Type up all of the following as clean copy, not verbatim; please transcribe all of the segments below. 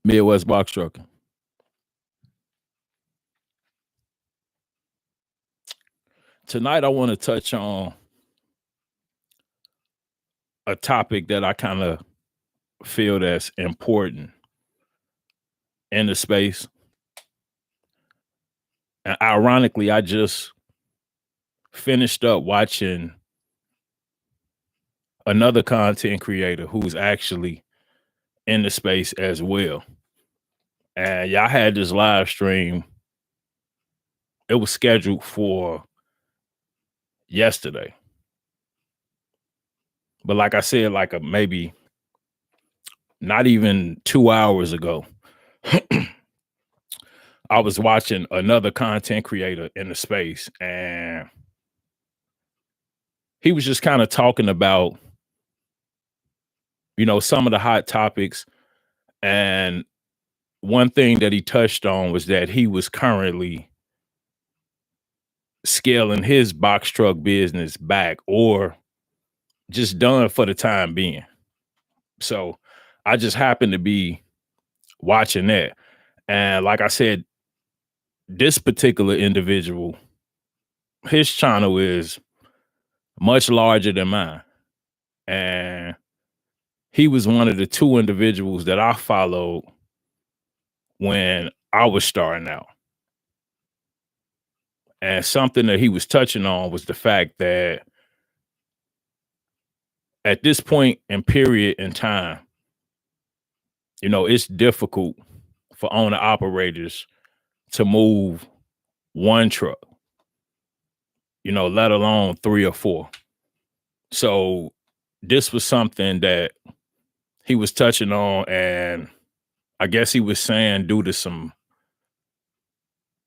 Midwest Box Trucking. Tonight, I want to touch on a topic that I kind of feel that's important in the space. And ironically, I just finished up watching another content creator who's actually in the space as well. And y'all had this live stream. It was scheduled for yesterday. But like I said, maybe not even 2 hours ago, I was watching another content creator in the space, and he was just kind of talking about, some of the hot topics. And one thing that he touched on was that he was currently scaling his box truck business back or just done for the time being. So I just happened to be watching that. And like I said, this particular individual, his channel is much larger than mine. And he was one of the two individuals that I followed when I was starting out. And something that he was touching on was the fact that at this point and period in time, it's difficult for owner operators to move one truck, let alone three or four. So this was something that he was touching on, and I guess he was saying due to some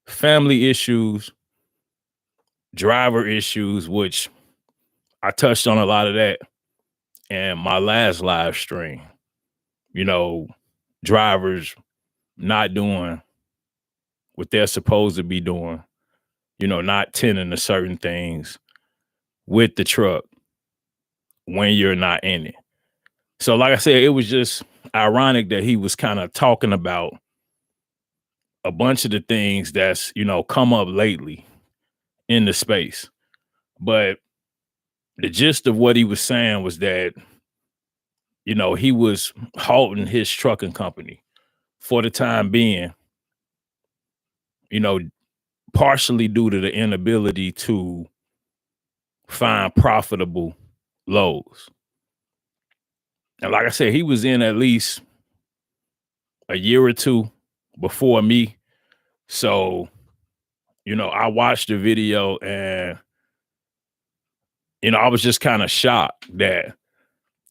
family issues, driver issues, which I touched on a lot of that in my last live stream. Drivers not doing what they're supposed to be doing, not tending to certain things with the truck when you're not in it. So like I said, it was just ironic that he was kind of talking about a bunch of the things that's, come up lately in the space. But the gist of what he was saying was that, he was halting his trucking company for the time being, you know, partially due to the inability to find profitable loads. And like I said, he was in at least a year or two before me. So, I watched the video and, I was just kind of shocked that,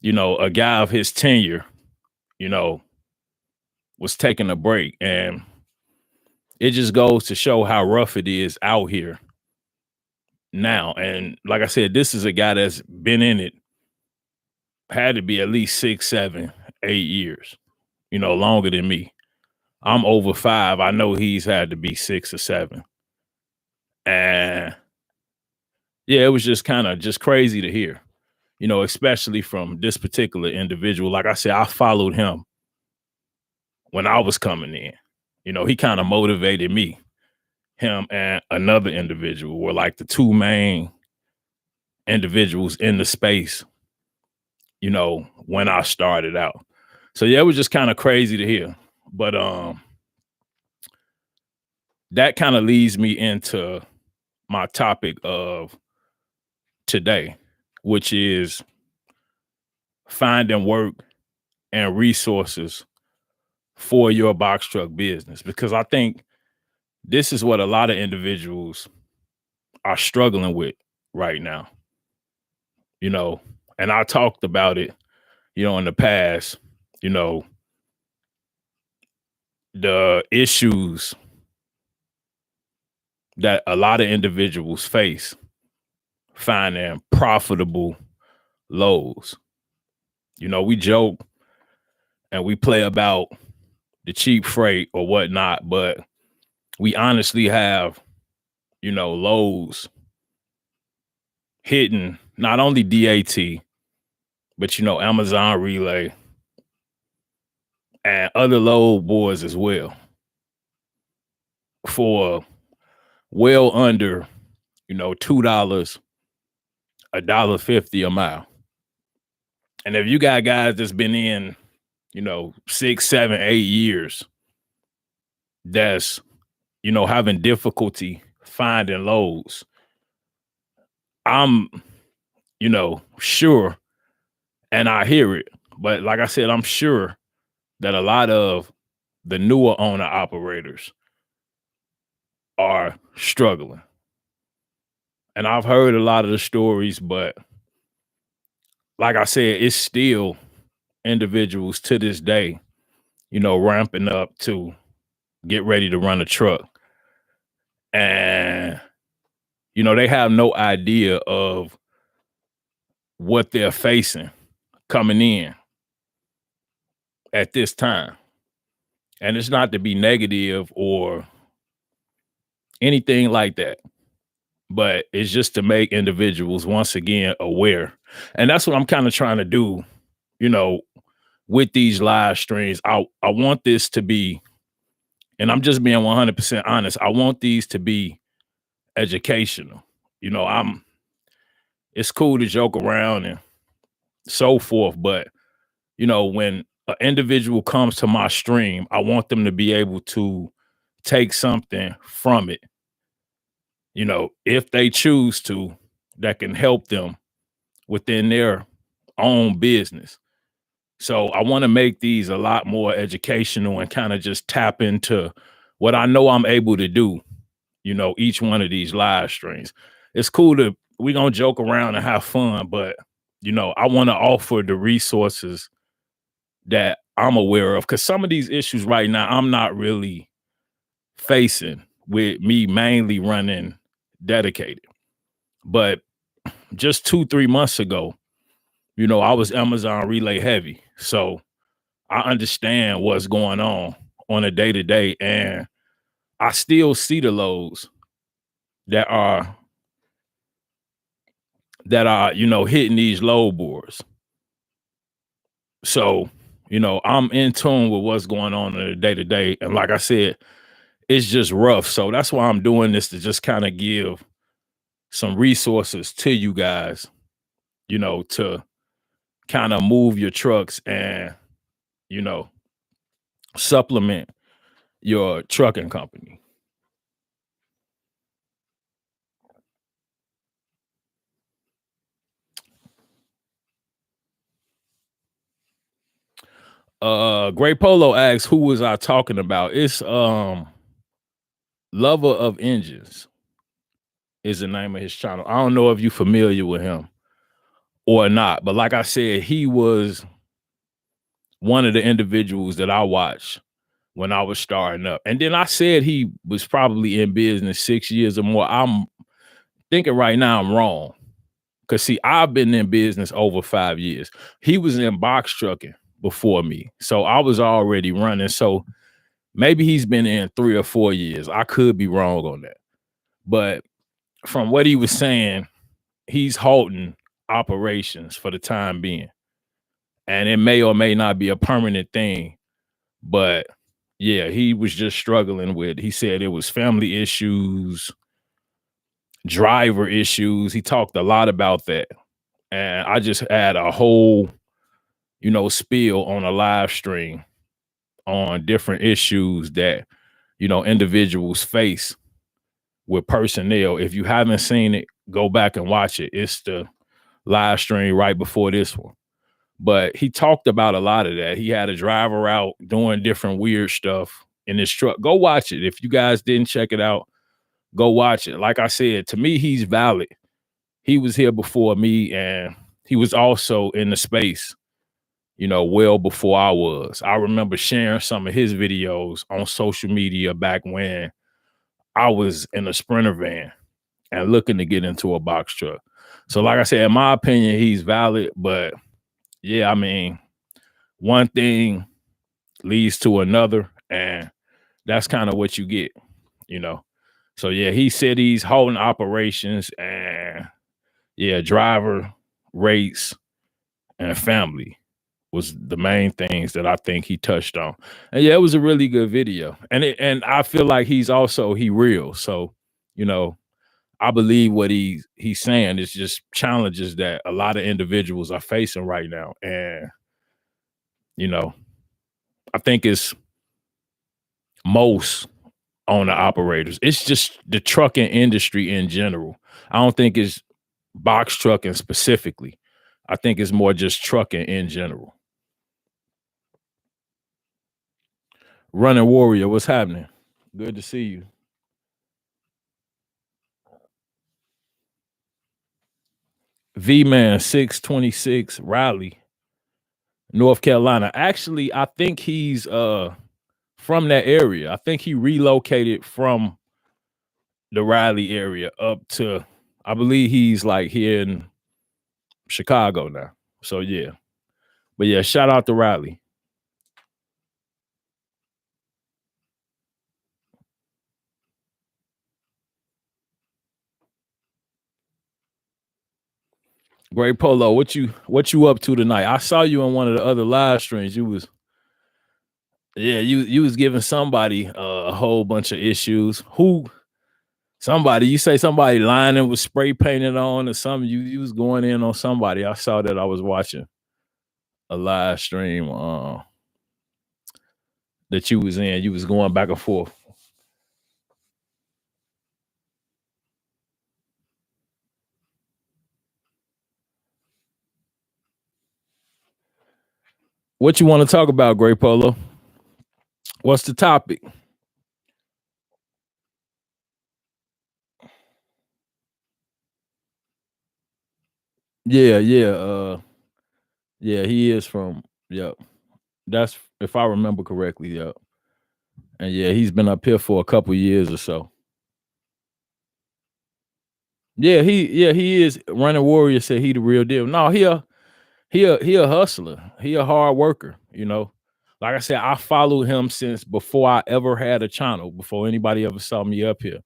a guy of his tenure, you know, was taking a break. And it just goes to show how rough it is out here now. And like I said, this is a guy that's been in it, had to be at least 6, 7, 8 years, longer than me. I'm over 5. I know he's had to be 6 or 7. And yeah, it was just kind of just crazy to hear, especially from this particular individual. Like I said, I followed him when I was coming in. He kind of motivated me. Him and another individual were like the two main individuals in the space, when I started out. So yeah, it was just kind of crazy to hear. But that kind of leads me into my topic of today, which is finding work and resources for your box truck business. Because I think this is what a lot of individuals are struggling with right now, and I talked about it, in the past, the issues that a lot of individuals face finding profitable loads. We joke and we play about the cheap freight or whatnot, but we honestly have, loads hitting not only DAT, but Amazon Relay and other load boys as well for well under, $2, $1.50 a mile. And if you got guys that's been in, 6, 7, 8 years, that's, having difficulty finding loads, I'm, sure, and I hear it, but like I said, I'm sure that a lot of the newer owner operators are struggling. And I've heard a lot of the stories, but like I said, it's still individuals to this day, ramping up to get ready to run a truck. And, they have no idea of what they're facing coming in at this time. And it's not to be negative or anything like that, but it's just to make individuals once again aware. And that's what I'm kind of trying to do, you know, with these live streams. I want this to be, and I'm just being 100% honest, I want these to be educational. It's cool to joke around and so forth, but when an individual comes to my stream, I want them to be able to take something from it, if they choose to, that can help them within their own business. So I want to make these a lot more educational and kind of just tap into what I know I'm able to do, each one of these live streams. It's cool to, we're going to joke around and have fun, but, I want to offer the resources that I'm aware of, because some of these issues right now, I'm not really facing with me mainly running dedicated. But just 2-3 months ago, I was Amazon relay heavy. So I understand what's going on a day to day. And I still see the loads that are, hitting these load boards. So, I'm in tune with what's going on a day to day. And like I said, it's just rough. So that's why I'm doing this, to just kind of give some resources to you guys, to kind of move your trucks and, supplement your trucking company. Great Polo asks, who was I talking about? It's Lover of Engines is the name of his channel. I don't know if you're familiar with him or not, but like I said, he was one of the individuals that I watched when I was starting up. And then I said he was probably in business 6 years or more. I'm thinking right now I'm wrong. Cause see, I've been in business over 5 years. He was in box trucking before me. So I was already running. So maybe he's been in 3 or 4 years. I could be wrong on that. But from what he was saying, he's halting operations for the time being. And it may or may not be a permanent thing. But yeah, he was just struggling with, he said it was family issues, driver issues. He talked a lot about that. And I just had a whole, spiel on a live stream on different issues that, individuals face with personnel. If you haven't seen it, go back and watch it. It's the live stream right before this one. But he talked about a lot of that. He had a driver out doing different weird stuff in his truck. Go watch it. If you guys didn't check it out, go watch it. Like I said, to me, he's valid. He was here before me, and he was also in the space, well before I was. I remember sharing some of his videos on social media back when I was in a Sprinter van and looking to get into a box truck. So like I said, in my opinion, he's valid. But yeah, I mean, one thing leads to another, and that's kind of what you get, So yeah, he said he's holding operations, and yeah, driver, rates, and family. was the main things that I think he touched on. And yeah, it was a really good video. And I feel like he real. So, you know, I believe what he's saying is just challenges that a lot of individuals are facing right now. And, you know, I think it's most owner operators. It's just the trucking industry in general. I don't think it's box trucking specifically. I think it's more just trucking in general. Running Warrior, what's happening? Good to see you. V Man 626 Raleigh, North Carolina. Actually, I think he's from that area. I think he relocated from the Raleigh area up to, I believe he's like here in Chicago now. So yeah. But yeah, shout out to Raleigh. Great Polo, what you up to tonight? I saw you on one of the other live streams. You was yeah, you was giving somebody a whole bunch of issues. Who somebody you say somebody lining was spray painted on or something. You was going in on somebody. I saw that. I was watching a live stream that you was in. You was going back and forth. What you want to talk about, Great Polo? What's the topic? Yeah, yeah, yeah, he is from yep. That's if I remember correctly, yep. And yeah, he's been up here for a couple years or so. Yeah, he is. Running Warrior said he the real deal. No, he a hustler. He a hard worker, you know. Like I said, I followed him since before I ever had a channel, before anybody ever saw me up here.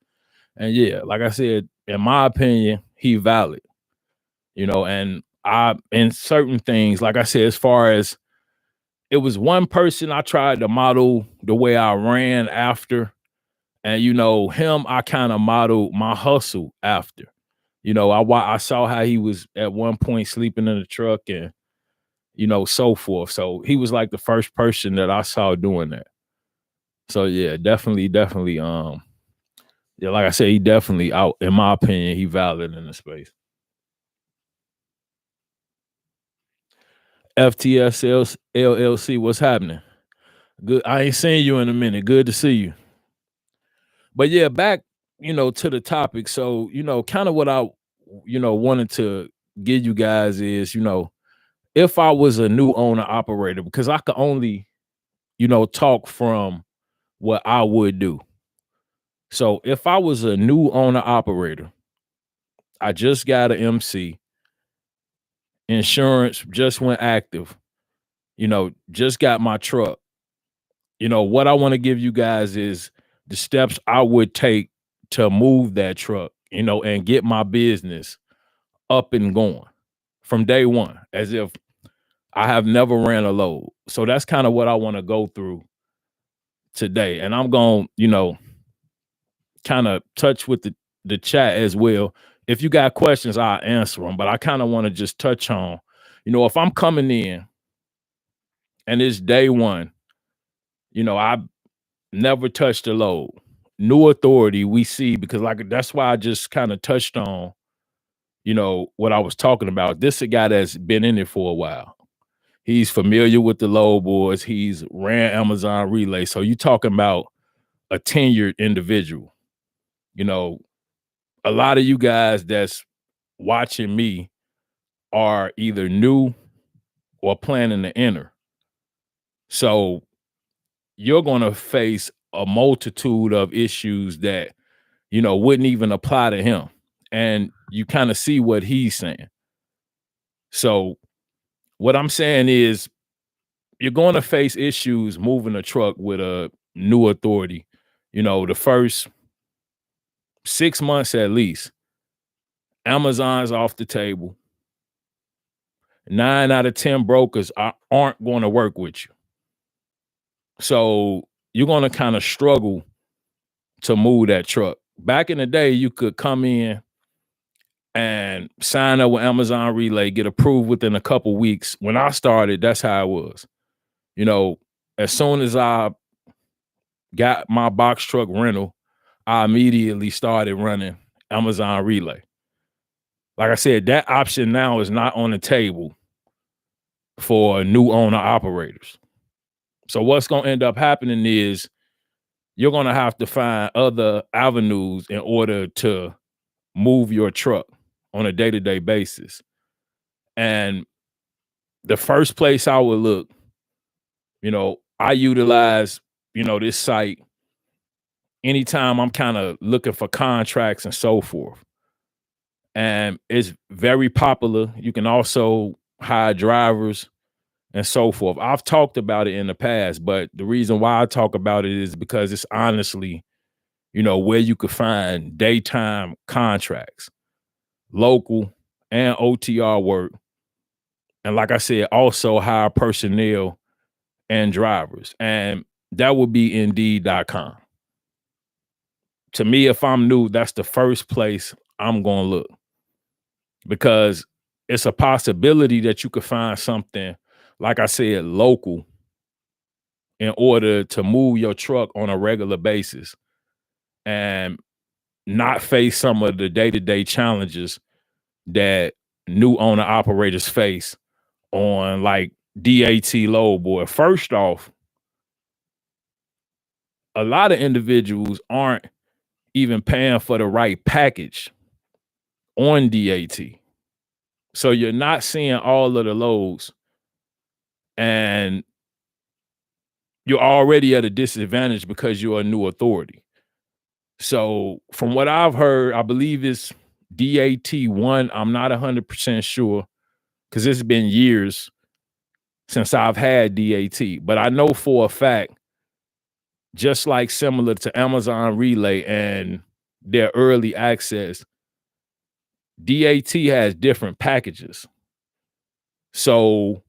And yeah, like I said, in my opinion, he valid, you know, and I in certain things, like I said, as far as it was one person I tried to model the way I ran after. And you know, him, I kind of modeled my hustle after. You know, I saw how he was at one point sleeping in the truck and you know, so forth. So he was like the first person that I saw doing that. So yeah, definitely. Yeah, like I said, he definitely out. In my opinion, he valid in the space. FTS LLC, what's happening? Good. I ain't seen you in a minute. Good to see you. But yeah, back to the topic. So kind of what I wanted to give you guys is if I was a new owner operator, because I could only talk from what I would do. So if I was a new owner operator, I just got an MC, insurance just went active, just got my truck. What I want to give you guys is the steps I would take to move that truck, and get my business up and going from day one, as if I have never ran a load. So that's kind of what I want to go through today. And I'm going, kind of touch with the chat as well. If you got questions, I'll answer them. But I kind of want to just touch on, if I'm coming in and it's day one, I never touched a load. New authority we see because like that's why I just kind of touched on, what I was talking about. This is a guy that's been in it for a while. He's familiar with the load boards. He's ran Amazon Relay. So you talking about a tenured individual. A lot of you guys that's watching me are either new or planning to enter. So you're going to face a multitude of issues that, wouldn't even apply to him. And you kind of see what he's saying. So what I'm saying is you're going to face issues moving a truck with a new authority. The first 6 months at least, Amazon's off the table. 9 out of 10 brokers aren't going to work with you. So you're going to kind of struggle to move that truck. Back in the day, you could come in and sign up with Amazon Relay, get approved within a couple weeks. When I started, that's how it was. You know, as soon as I got my box truck rental, I immediately started running Amazon Relay. Like I said, that option now is not on the table for new owner operators. So what's going to end up happening is you're going to have to find other avenues in order to move your truck on a day-to-day basis. And the first place I would look, I utilize, this site anytime I'm kind of looking for contracts and so forth. And it's very popular. You can also hire drivers and so forth. I've talked about it in the past, but the reason why I talk about it is because it's honestly, where you could find daytime contracts, local and OTR work. And like I said, also hire personnel and drivers. And that would be Indeed.com. To me, if I'm new, that's the first place I'm going to look, because it's a possibility that you could find something, like I said, local in order to move your truck on a regular basis and not face some of the day-to-day challenges that new owner operators face on like DAT load boy. First off, a lot of individuals aren't even paying for the right package on DAT. So you're not seeing all of the loads and you're already at a disadvantage because you're a new authority. So from what I've heard, I believe it's DAT1. I'm not 100% sure because it's been years since I've had DAT. But I know for a fact, just like similar to Amazon Relay and their early access, DAT has different packages. So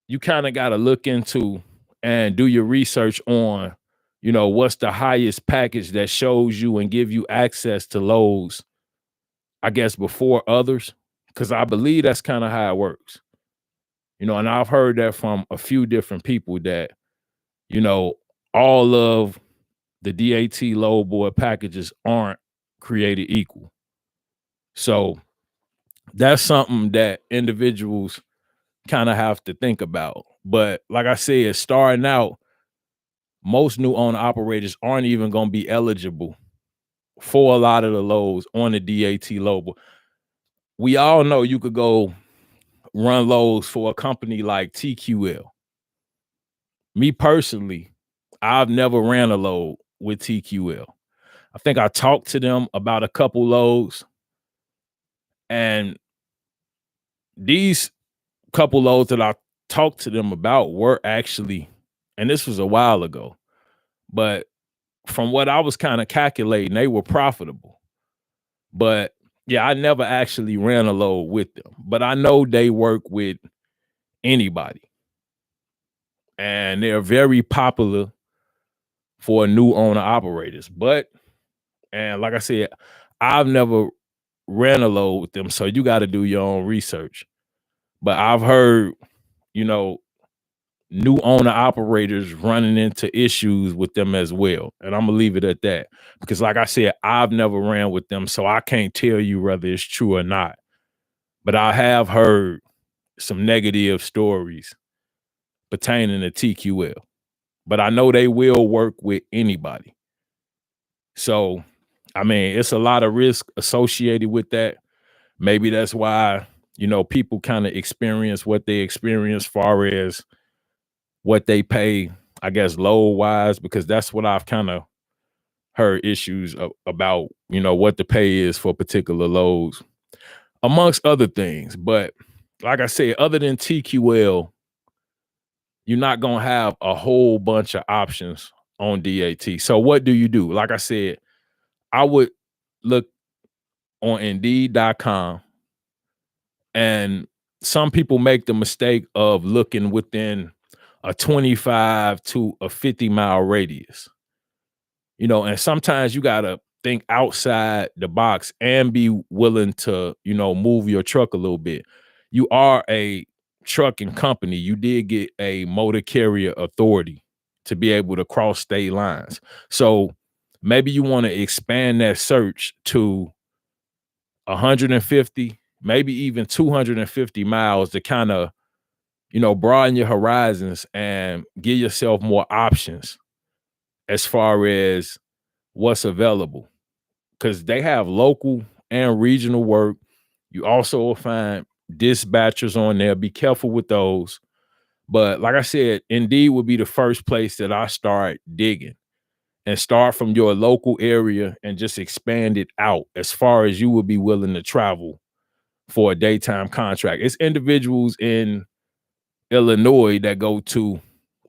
you kind of got to look into and do your research on, what's the highest package that shows you and give you access to loads, I guess, before others. Because I believe that's kind of how it works. And I've heard that from a few different people that, all of the DAT load board packages aren't created equal. So that's something that individuals kind of have to think about. But like I said, starting out, most new owner operators aren't even going to be eligible for a lot of the loads on the DAT load board. We all know you could go run loads for a company like TQL. Me personally, I've never ran a load with TQL. I think I talked to them about a couple loads, and these couple loads that I talked to them about were actually, and this was a while ago, but from what I was kind of calculating, they were profitable. But yeah, I never actually ran a load with them, but I know they work with anybody, and they're very popular for new owner operators. And like I said, I've never ran a load with them, so you got to do your own research. But I've heard, new owner operators running into issues with them as well. And I'm gonna leave it at that. Because like I said, I've never ran with them, so I can't tell you whether it's true or not. But I have heard some negative stories pertaining to TQL. But I know they will work with anybody. So, I mean, it's a lot of risk associated with that. Maybe that's why, people kind of experience what they experience far as what they pay, I guess, load wise, because that's what I've kind of heard issues about, what the pay is for particular loads, amongst other things. But like I said, other than TQL, you're not going to have a whole bunch of options on DAT. So what do you do? Like I said, I would look on Indeed.com, and some people make the mistake of looking within a 25 to a 50-mile radius, and sometimes you got to think outside the box and be willing to, move your truck a little bit. You are a trucking company. You did get a motor carrier authority to be able to cross state lines. So maybe you want to expand that search to 150, maybe even 250 miles to kind of, broaden your horizons and give yourself more options as far as what's available. Because they have local and regional work. You also will find dispatchers on there. Be careful with those. But like I said, Indeed would be the first place that I start digging, and start from your local area and just expand it out as far as you would be willing to travel for a daytime contract. It's individuals in Illinois that go to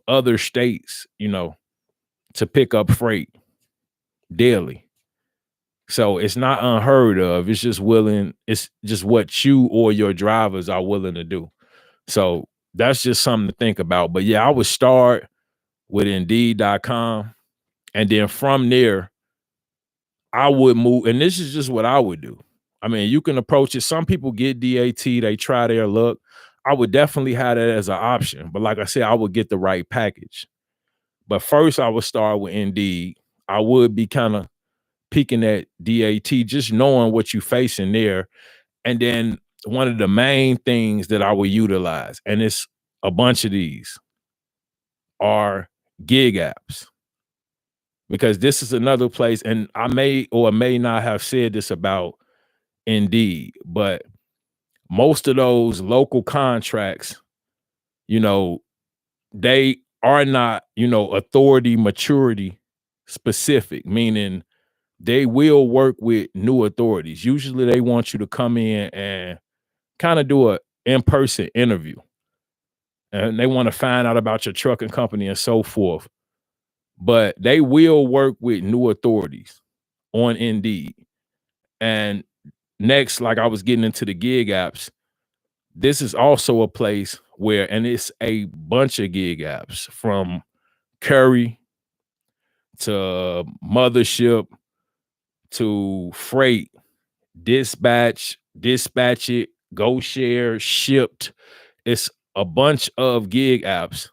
other states, to pick up freight daily. So it's not unheard of. It's just what you or your drivers are willing to do. So that's just something to think about. But yeah, I would start with Indeed.com. And then from there, I would move. And this is just what I would do. I mean, you can approach it. Some people get DAT, they try their luck. I would definitely have that as an option. But like I said, I would get the right package. But first, I would start with Indeed. I would be kind of peeking at DAT, just knowing what you facing there. And then one of the main things that I would utilize, and it's a bunch of these, are gig apps. Because this is another place, and I may or may not have said this about Indeed, but most of those local contracts, you know, they are not, authority maturity specific, meaning they will work with new authorities. Usually they want you to come in and kind of do a in-person interview, and they want to find out about your trucking company and so forth. But they will work with new authorities on Indeed. And next, like I was getting into the gig apps, this is also a place where, and it's a bunch of gig apps from Curry to Mothership to Freight, Dispatch It, Go Share, Shipped. It's a bunch of gig apps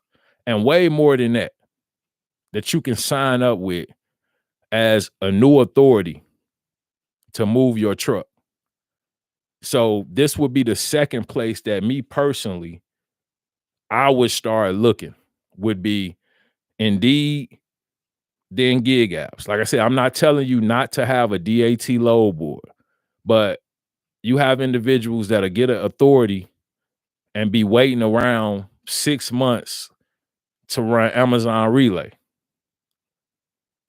and way more than that you can sign up with as a new authority to move your truck. So this would be the second place that me personally, I would start looking, would be Indeed, then gig apps. Like I said, I'm not telling you not to have a DAT load board, but you have individuals that'll get an authority and be waiting around 6 months to run Amazon Relay.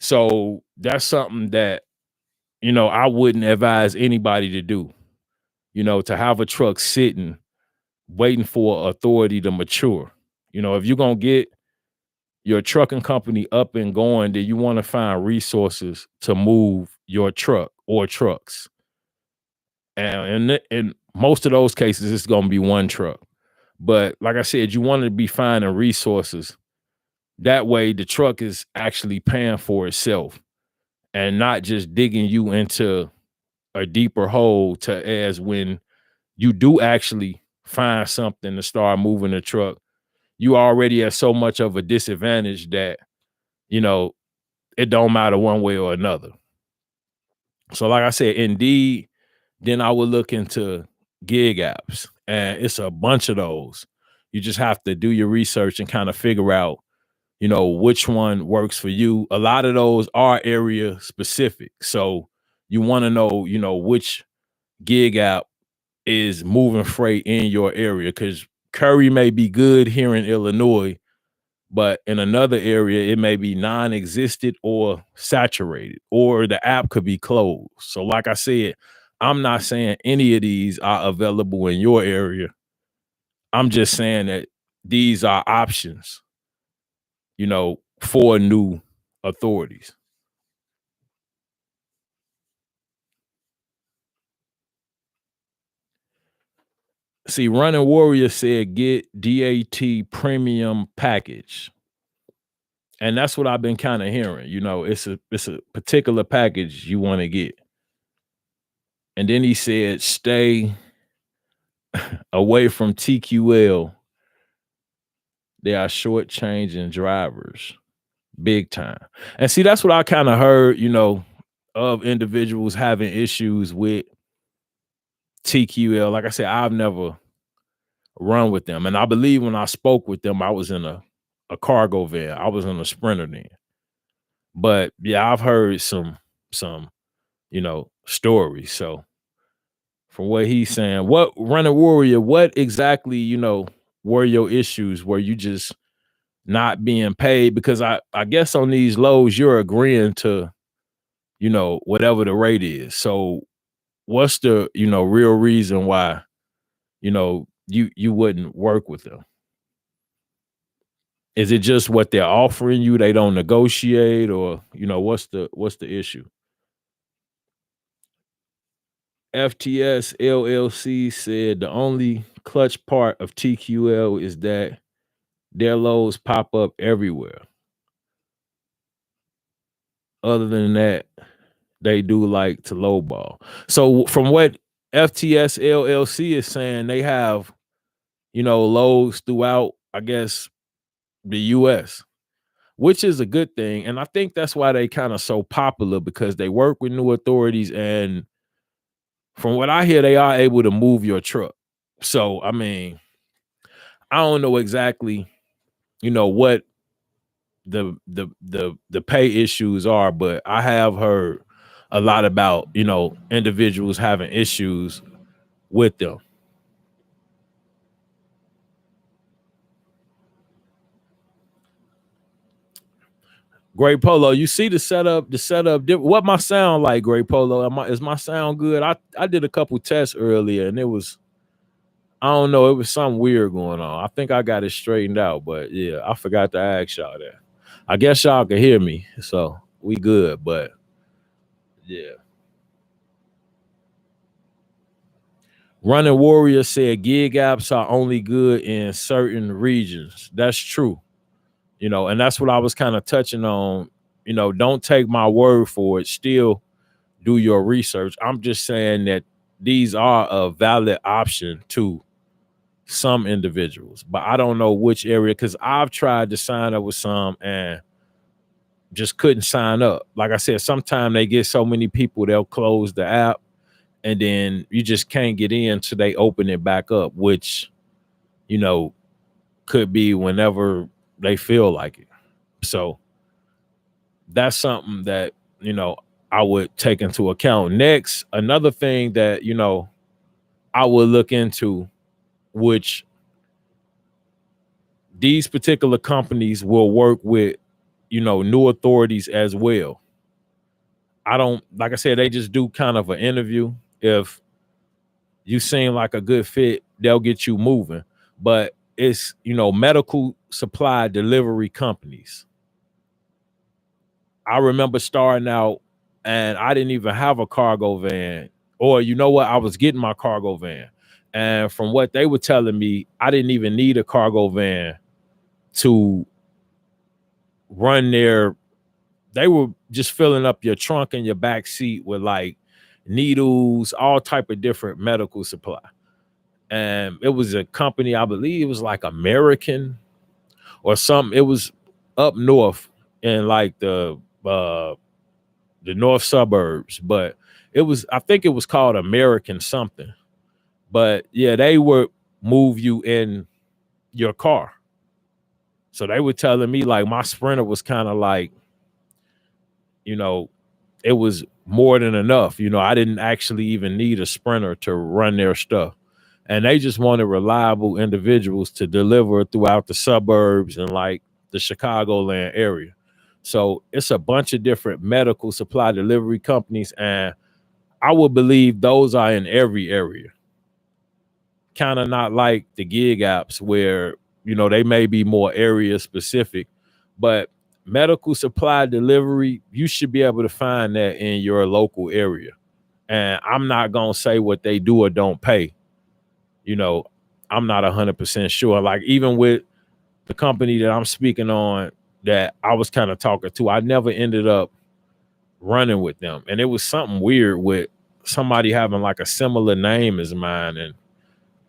So that's something that, I wouldn't advise anybody to do, to have a truck sitting, waiting for authority to mature. If you're going to get your trucking company up and going, then you want to find resources to move your truck or trucks. And in most of those cases, it's going to be one truck. But like I said, you want to be finding resources. That way, the truck is actually paying for itself and not just digging you into a deeper hole to as when you do actually find something to start moving the truck, you already at so much of a disadvantage that, it don't matter one way or another. So like I said, Indeed, then I would look into gig apps, and it's a bunch of those. You just have to do your research and kind of figure out, which one works for you. A lot of those are area specific. So you want to know, which gig app is moving freight in your area, because Curry may be good here in Illinois, but in another area, it may be non-existent or saturated, or the app could be closed. So like I said, I'm not saying any of these are available in your area. I'm just saying that these are options, for new authorities. See, Running Warrior said get DAT premium package. And that's what I've been kind of hearing. You know, it's a particular package you want to get. And then he said stay away from TQL. They are shortchanging drivers big time. And see, that's what I kind of heard, you know, of individuals having issues with TQL. Like I said, I've never run with them. And I believe when I spoke with them, I was in a cargo van. I was in a Sprinter then. But yeah, I've heard some, you know, stories. So from what he's saying, what Running Warrior, what exactly, you know, were your issues? Were you just not being paid? Because I guess on these loads, you're agreeing to, you know, whatever the rate is. So what's the, you know, real reason why, you know, you wouldn't work with them? Is it just what they're offering you? They don't negotiate, or, you know, what's the issue? FTS LLC said the only clutch part of TQL is that their loads pop up everywhere. Other than that, they do like to lowball. So from what FTS LLC is saying, they have, you know, loads throughout, I guess, the US, which is a good thing. And I think that's why they kind of so popular, because they work with new authorities, and from what I hear, they are able to move your truck. So I mean, I don't know exactly, you know, what the pay issues are, but I have heard a lot about, you know, individuals having issues with them. Great Polo, you see the setup, what my sound like, Great Polo? Is my sound good? I did a couple tests earlier, and it was, I don't know, it was something weird going on. I think I got it straightened out, but yeah, I forgot to ask y'all that. I guess y'all can hear me, so we good, but yeah. Running Warrior said gig apps are only good in certain regions. That's true. You know, and that's what I was kind of touching on. You know, don't take my word for it. Still do your research. I'm just saying that these are a valid option to some individuals, but I don't know which area, because I've tried to sign up with some and just couldn't sign up. Like I said, sometimes they get so many people, they'll close the app, and then you just can't get in till they open it back up, which, you know, could be whenever they feel like it. So that's something that, you know, I would take into account. Next, another thing that, you know, I would look into, which these particular companies will work with, you know, new authorities as well. I don't, like I said, they just do kind of an interview. If you seem like a good fit, they'll get you moving. But it's, you know, medical supply delivery companies. I remember starting out, and I didn't even have a cargo van, or you know what, I was getting my cargo van. And from what they were telling me, I didn't even need a cargo van to run their, they were just filling up your trunk and your back seat with like needles, all type of different medical supply. And it was a company, I believe it was like American or something. It was up north in like the north suburbs, but it was, I think it was called American something. But yeah, they would move you in your car. So they were telling me like my Sprinter was kind of like, you know, it was more than enough. You know, I didn't actually even need a Sprinter to run their stuff. And they just wanted reliable individuals to deliver throughout the suburbs and like the Chicagoland area. So it's a bunch of different medical supply delivery companies, and I would believe those are in every area. Kind of not like the gig apps where, you know, they may be more area specific, but medical supply delivery, you should be able to find that in your local area. And I'm not going to say what they do or don't pay. You know, I'm not 100% sure. Like even with the company that I'm speaking on that I was kind of talking to, I never ended up running with them. And it was something weird with somebody having like a similar name as mine. And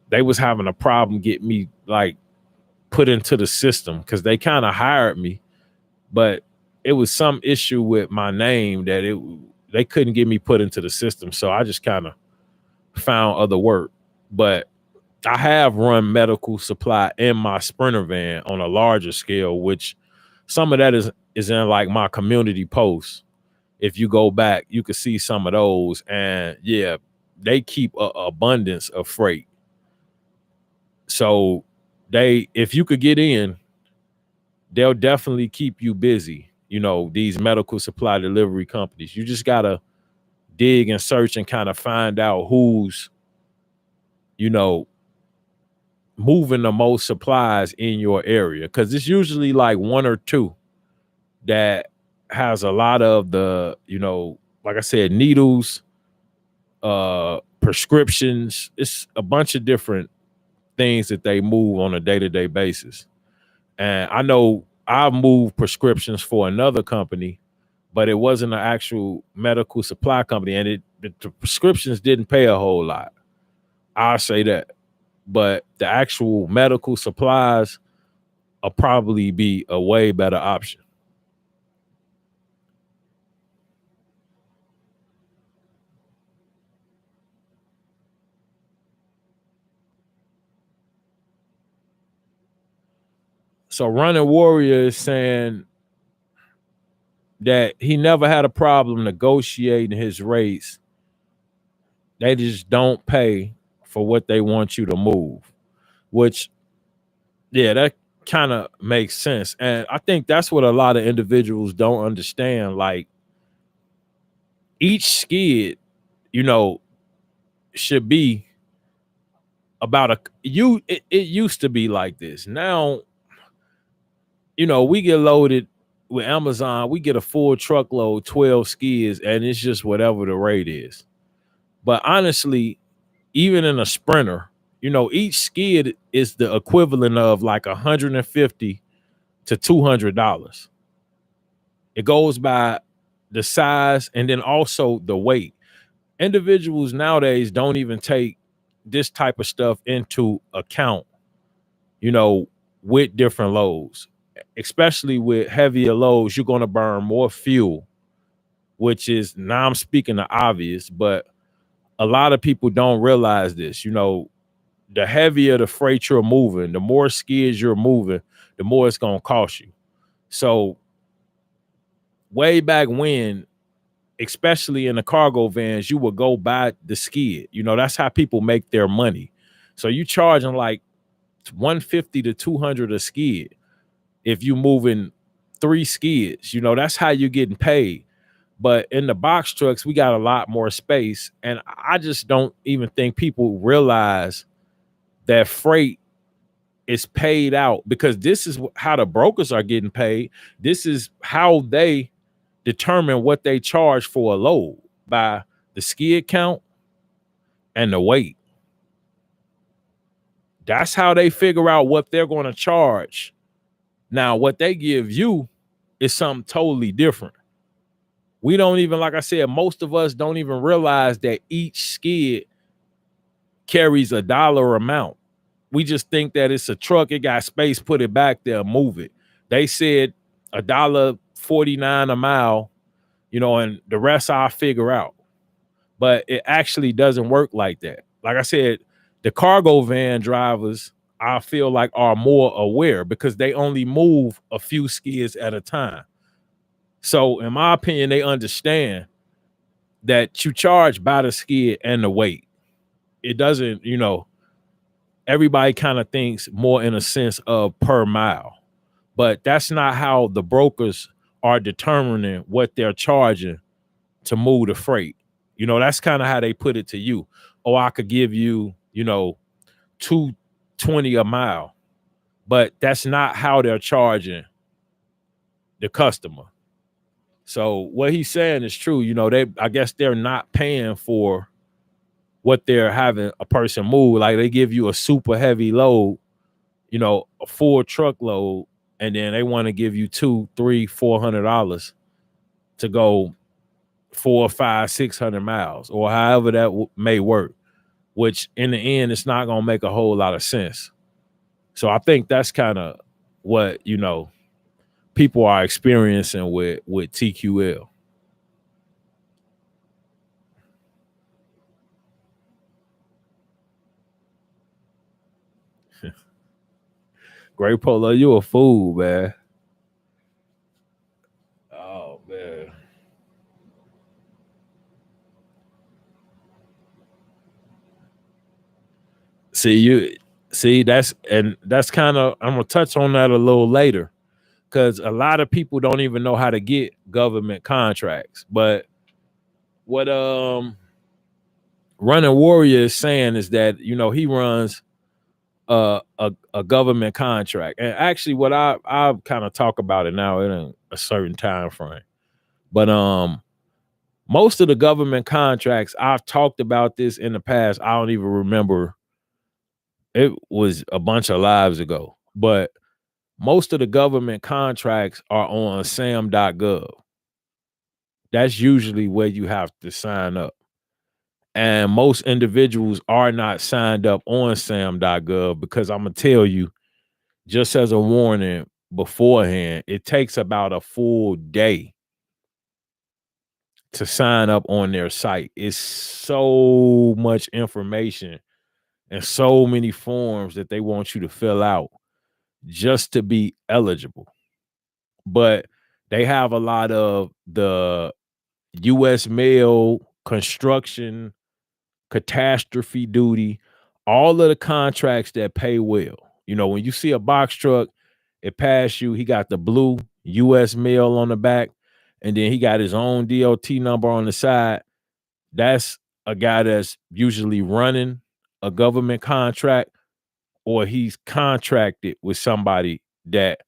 they was having a problem getting me like put into the system because they kind of hired me, but it was some issue with my name that they couldn't get me put into the system. So I just kind of found other work. But I have run medical supply in my Sprinter van on a larger scale, which some of that is in like my community posts. If you go back, you could see some of those. And yeah, they keep a abundance of freight. So if you could get in, they'll definitely keep you busy. You know, these medical supply delivery companies. You just gotta dig and search and kind of find out who's, you know, moving the most supplies in your area. Because it's usually like one or two that has a lot of the, you know, like I said, needles, prescriptions. It's a bunch of different things that they move on a day-to-day basis. And I know I've moved prescriptions for another company, but it wasn't an actual medical supply company, and the prescriptions didn't pay a whole lot. I'll say that. But the actual medical supplies will probably be a way better option. So Running Warrior is saying that he never had a problem negotiating his rates. They just don't pay for what they want you to move, which, yeah, that kind of makes sense. And I think that's what a lot of individuals don't understand. Like each skid, you know, should be about it used to be like this. Now, you know, we get loaded with Amazon, we get a full truckload, 12 skids, and it's just whatever the rate is. But honestly, even in a Sprinter, you know, each skid is the equivalent of like $150 to $200. It goes by the size and then also the weight. Individuals nowadays don't even take this type of stuff into account, you know, with different loads, especially with heavier loads. You're going to burn more fuel, which is, now I'm speaking the obvious, but a lot of people don't realize this. You know, the heavier the freight you're moving, the more skids you're moving, the more it's going to cost you. So way back when, especially in the cargo vans, you would go buy the skid. You know, that's how people make their money. So you charging like 150 to 200 a skid. If you moving 3 skids, you know, that's how you're getting paid. But in the box trucks, we got a lot more space. And I just don't even think people realize that freight is paid out, because this is how the brokers are getting paid. This is how they determine what they charge for a load, by the skid count and the weight. That's how they figure out what they're going to charge. Now, what they give you is something totally different. We don't even, like I said, most of us don't even realize that each skid carries a dollar amount. We just think that it's a truck, it got space, put it back there, move it. They said $1.49 a mile, you know, and the rest I'll figure out. But it actually doesn't work like that. Like I said, the cargo van drivers, I feel like, are more aware because they only move a few skids at a time. So in my opinion, they understand that you charge by the skid and the weight. It doesn't, you know, everybody kind of thinks more in a sense of per mile, but that's not how the brokers are determining what they're charging to move the freight. You know, that's kind of how they put it to you. Oh, I could give you, you know, 220 a mile, but that's not how they're charging the customer. So what he's saying is true. You know, I guess they're not paying for what they're having a person move. Like they give you a super heavy load, you know, a full truckload, and then they want to give you $200, $300, $400 to go 400, 500, 600 miles, or however that may work. Which in the end, it's not gonna make a whole lot of sense. So I think that's kind of what people are experiencing with TQL. Great Polo, you a fool, man. Oh man. See that's kind of, I'm gonna touch on that a little later, because a lot of people don't even know how to get government contracts. But what Running Warrior is saying is that he runs a government contract. And actually what I kind of talk about it now in a certain time frame. But most of the government contracts, I've talked about this in the past. I don't even remember. It was a bunch of lives ago. But most of the government contracts are on sam.gov. That's usually where you have to sign up. And most individuals are not signed up on sam.gov, because I'm going to tell you, just as a warning beforehand, it takes about a full day to sign up on their site. It's so much information and so many forms that they want you to fill out just to be eligible. But they have a lot of the U.S. mail, construction, catastrophe duty, all of the contracts that pay well. When you see a box truck, it passed you, he got the blue U.S. mail on the back, and then he got his own DOT number on the side. That's a guy that's usually running a government contract, or he's contracted with somebody that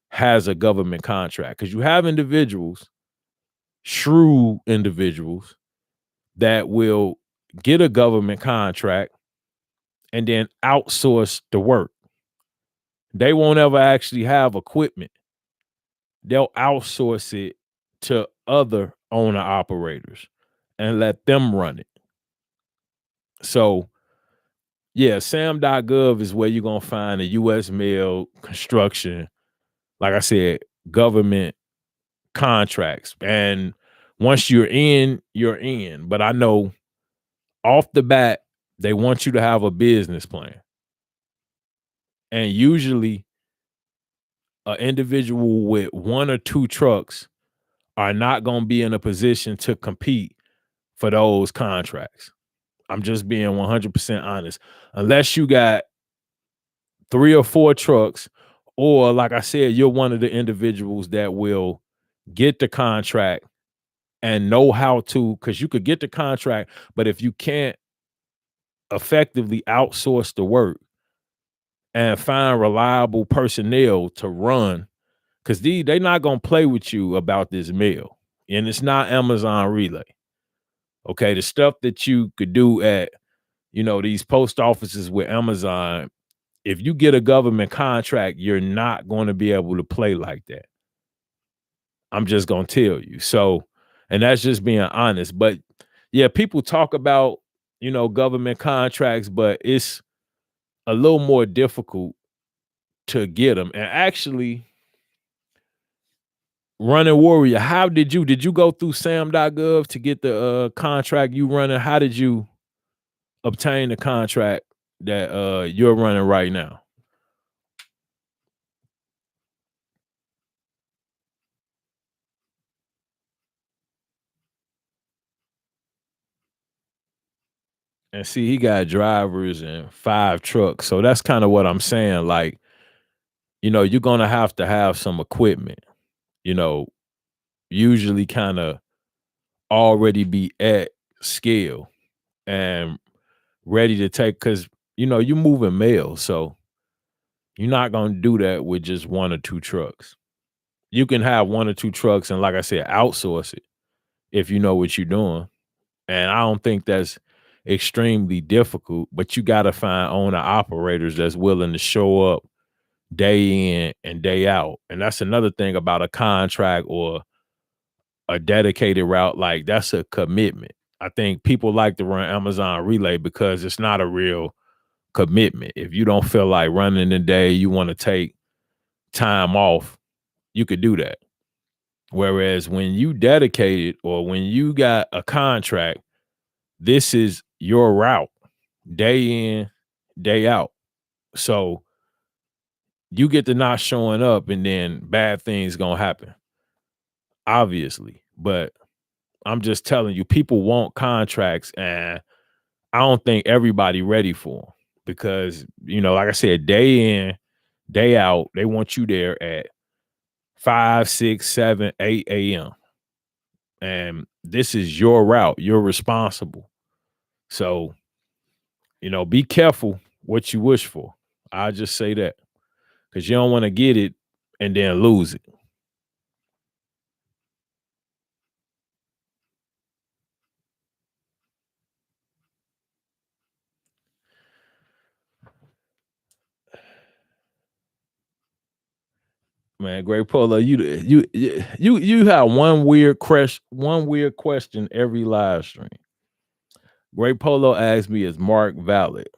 has a government contract. Because you have individuals, shrewd individuals, that will get a government contract and then outsource the work. They won't ever actually have equipment. They'll outsource it to other owner operators and let them run it. So yeah, sam.gov is where you're going to find the U.S. mail, construction, like I said, government contracts. And once you're in, you're in. But I know off the bat, they want you to have a business plan. And usually an individual with one or two trucks are not going to be in a position to compete for those contracts. I'm just being 100% honest. Unless you got 3 or 4 trucks, or like I said, you're one of the individuals that will get the contract and know how to, because you could get the contract, but if you can't effectively outsource the work and find reliable personnel to run, because they not going to play with you about this mail. And it's not Amazon Relay. Okay, the stuff that you could do at these post offices with Amazon, if you get a government contract, you're not going to be able to play like that. I'm just going to tell you. So, and that's just being honest. But yeah, people talk about, government contracts, but it's a little more difficult to get them. And actually, Running Warrior, how did you go through sam.gov to get the contract you running? How did you obtain the contract that you're running right now? And see, he got drivers and 5 trucks. So that's kind of what I'm saying. Like, you're gonna have to have some equipment, you know, usually kind of already be at scale and ready to take, because you're moving mail. So you're not gonna do that with just 1 or 2 trucks. You can have 1 or 2 trucks and, like I said, outsource it if you know what you're doing. And I don't think that's extremely difficult, but you got to find owner operators that's willing to show up day in and day out. And that's another thing about a contract or a dedicated route. Like, that's a commitment. I think people like to run Amazon Relay because it's not a real commitment. If you don't feel like running the day, you want to take time off, you could do that. Whereas when you dedicated or when you got a contract, this is your route day in, day out. So you get to not showing up and then bad things gonna happen, obviously. But I'm just telling you, people want contracts, and I don't think everybody ready for them because, like I said, day in, day out, they want you there at 5, 6, 7, 8 a.m. And this is your route. You're responsible. So, be careful what you wish for. I'll just say that because you don't want to get it and then lose it. Man, Great Polo, you have one weird question every live stream. Great Polo asked me, "Is Mark valid?"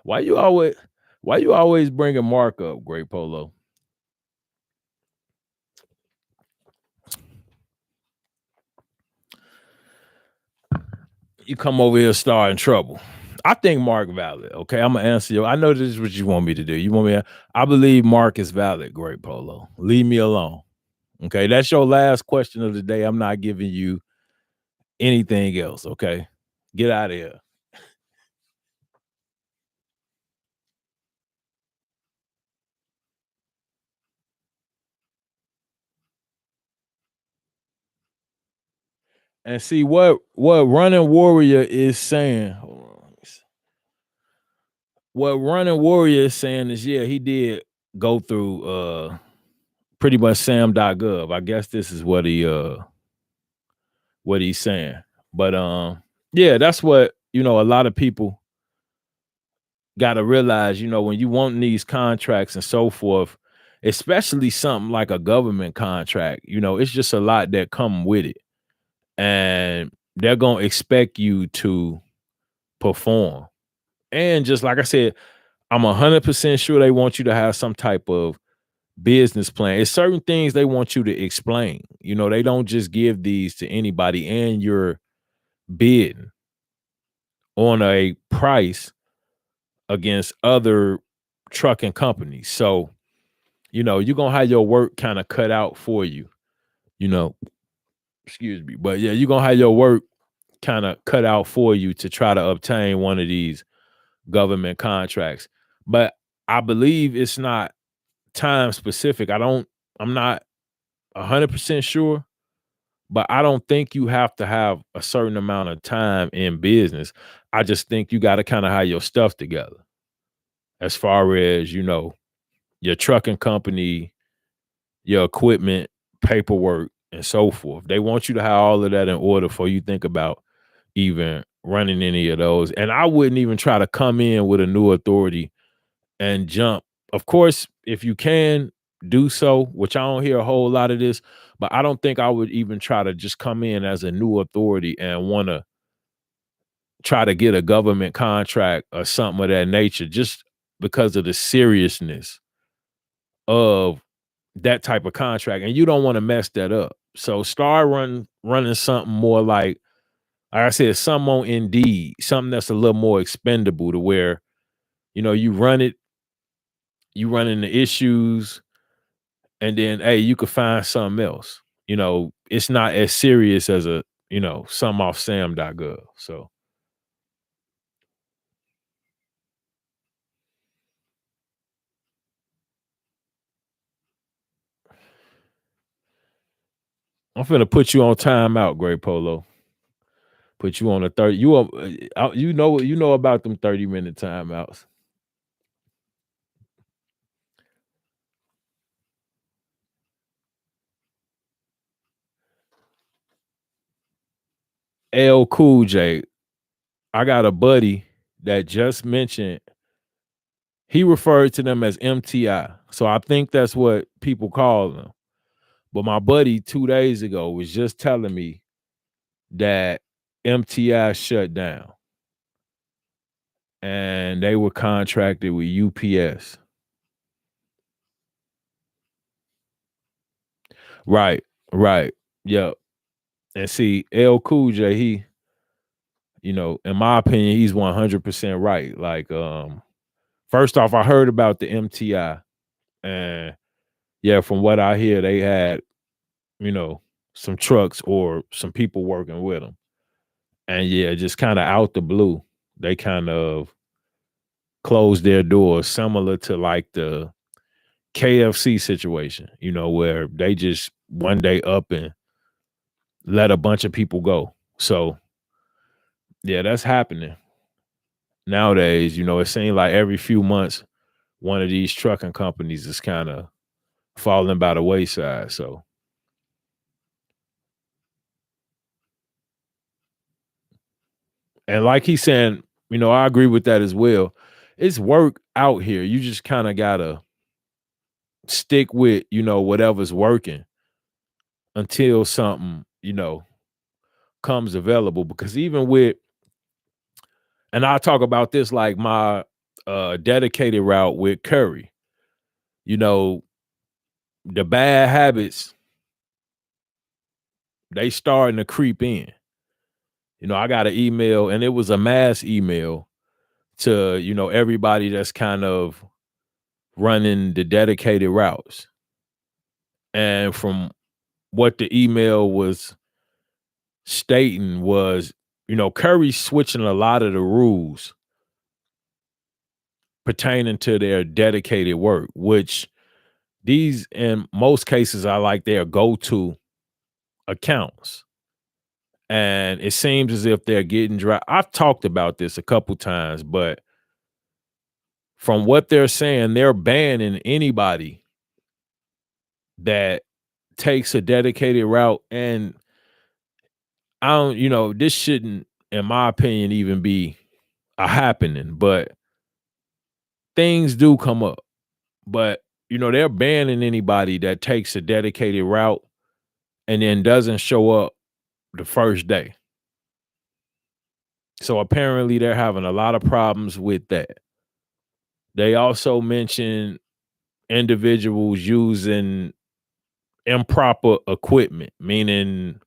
Why you always why you always bringing Mark up, Great Polo? You come over here starting trouble. I think Mark valid. Okay, I'm gonna answer you. I know this is what you want me to do. You want me to, I believe Mark is valid, Great Polo. Leave me alone. Okay, that's your last question of the day. I'm not giving you anything else. Okay, get out of here. And see what Running Warrior is saying. Hold on, let me see. What Running Warrior is saying is, yeah, he did go through pretty much sam.gov. I guess this is what he's saying. But yeah, that's what a lot of people got to realize, when you want these contracts and so forth, especially something like a government contract, it's just a lot that come with it. And they're going to expect you to perform. And just like I said, I'm 100% sure they want you to have some type of business plan. It's certain things they want you to explain. They don't just give these to anybody, and you're bidding on a price against other trucking companies. So, you're gonna have your work kind of cut out for you, you know. Excuse me. But yeah, you're gonna have your work kind of cut out for you to try to obtain one of these government contracts. But I believe it's not time specific. I'm not 100% sure, but I don't think you have to have a certain amount of time in business. I just think you got to kind of have your stuff together as far as, your trucking company, your equipment, paperwork, and so forth. They want you to have all of that in order before you think about even running any of those. And I wouldn't even try to come in with a new authority and jump. Of course, if you can do so, which I don't hear a whole lot of this, but I don't think I would even try to just come in as a new authority and want to try to get a government contract or something of that nature, just because of the seriousness of that type of contract. And you don't want to mess that up. So start running something more like I said, some on Indeed, something that's a little more expendable to where, you run it, you run into issues, and then hey, you could find something else. It's not as serious as some off sam.gov. So I'm finna put you on timeout, Great Polo. Put you on a 30. You know about them 30-minute timeouts. L Cool J. I got a buddy that just mentioned he referred to them as MTI. So I think that's what people call them. But my buddy 2 days ago was just telling me that MTI shut down and they were contracted with UPS. Right, right. Yep. And see, L Cool J, in my opinion, he's 100% right. Like, first off, I heard about the MTI, and yeah, from what I hear, they had, you know, some trucks or some people working with them. And yeah, just kind of out the blue, they kind of closed their doors, similar to like the KFC situation, where they just one day up and let a bunch of people go. So yeah, that's happening nowadays. It seems like every few months, one of these trucking companies is kind of falling by the wayside. So, and like he's saying, I agree with that as well. It's work out here. You just kind of gotta stick with, whatever's working until something, comes available. Because even with, and I'll talk about this like my dedicated route with Curry, you know, the bad habits, they starting to creep in. I got an email and it was a mass email to, everybody that's kind of running the dedicated routes. And from what the email was stating was, Curry's switching a lot of the rules pertaining to their dedicated work, which these in most cases are like their go-to accounts. And it seems as if they're getting dry. I've talked about this a couple times, but from what they're saying, they're banning anybody that takes a dedicated route. And I don't, this shouldn't, in my opinion, even be a happening, but things do come up. But, they're banning anybody that takes a dedicated route and then doesn't show up the first day. So apparently they're having a lot of problems with that. They also mentioned individuals using improper equipment, meaning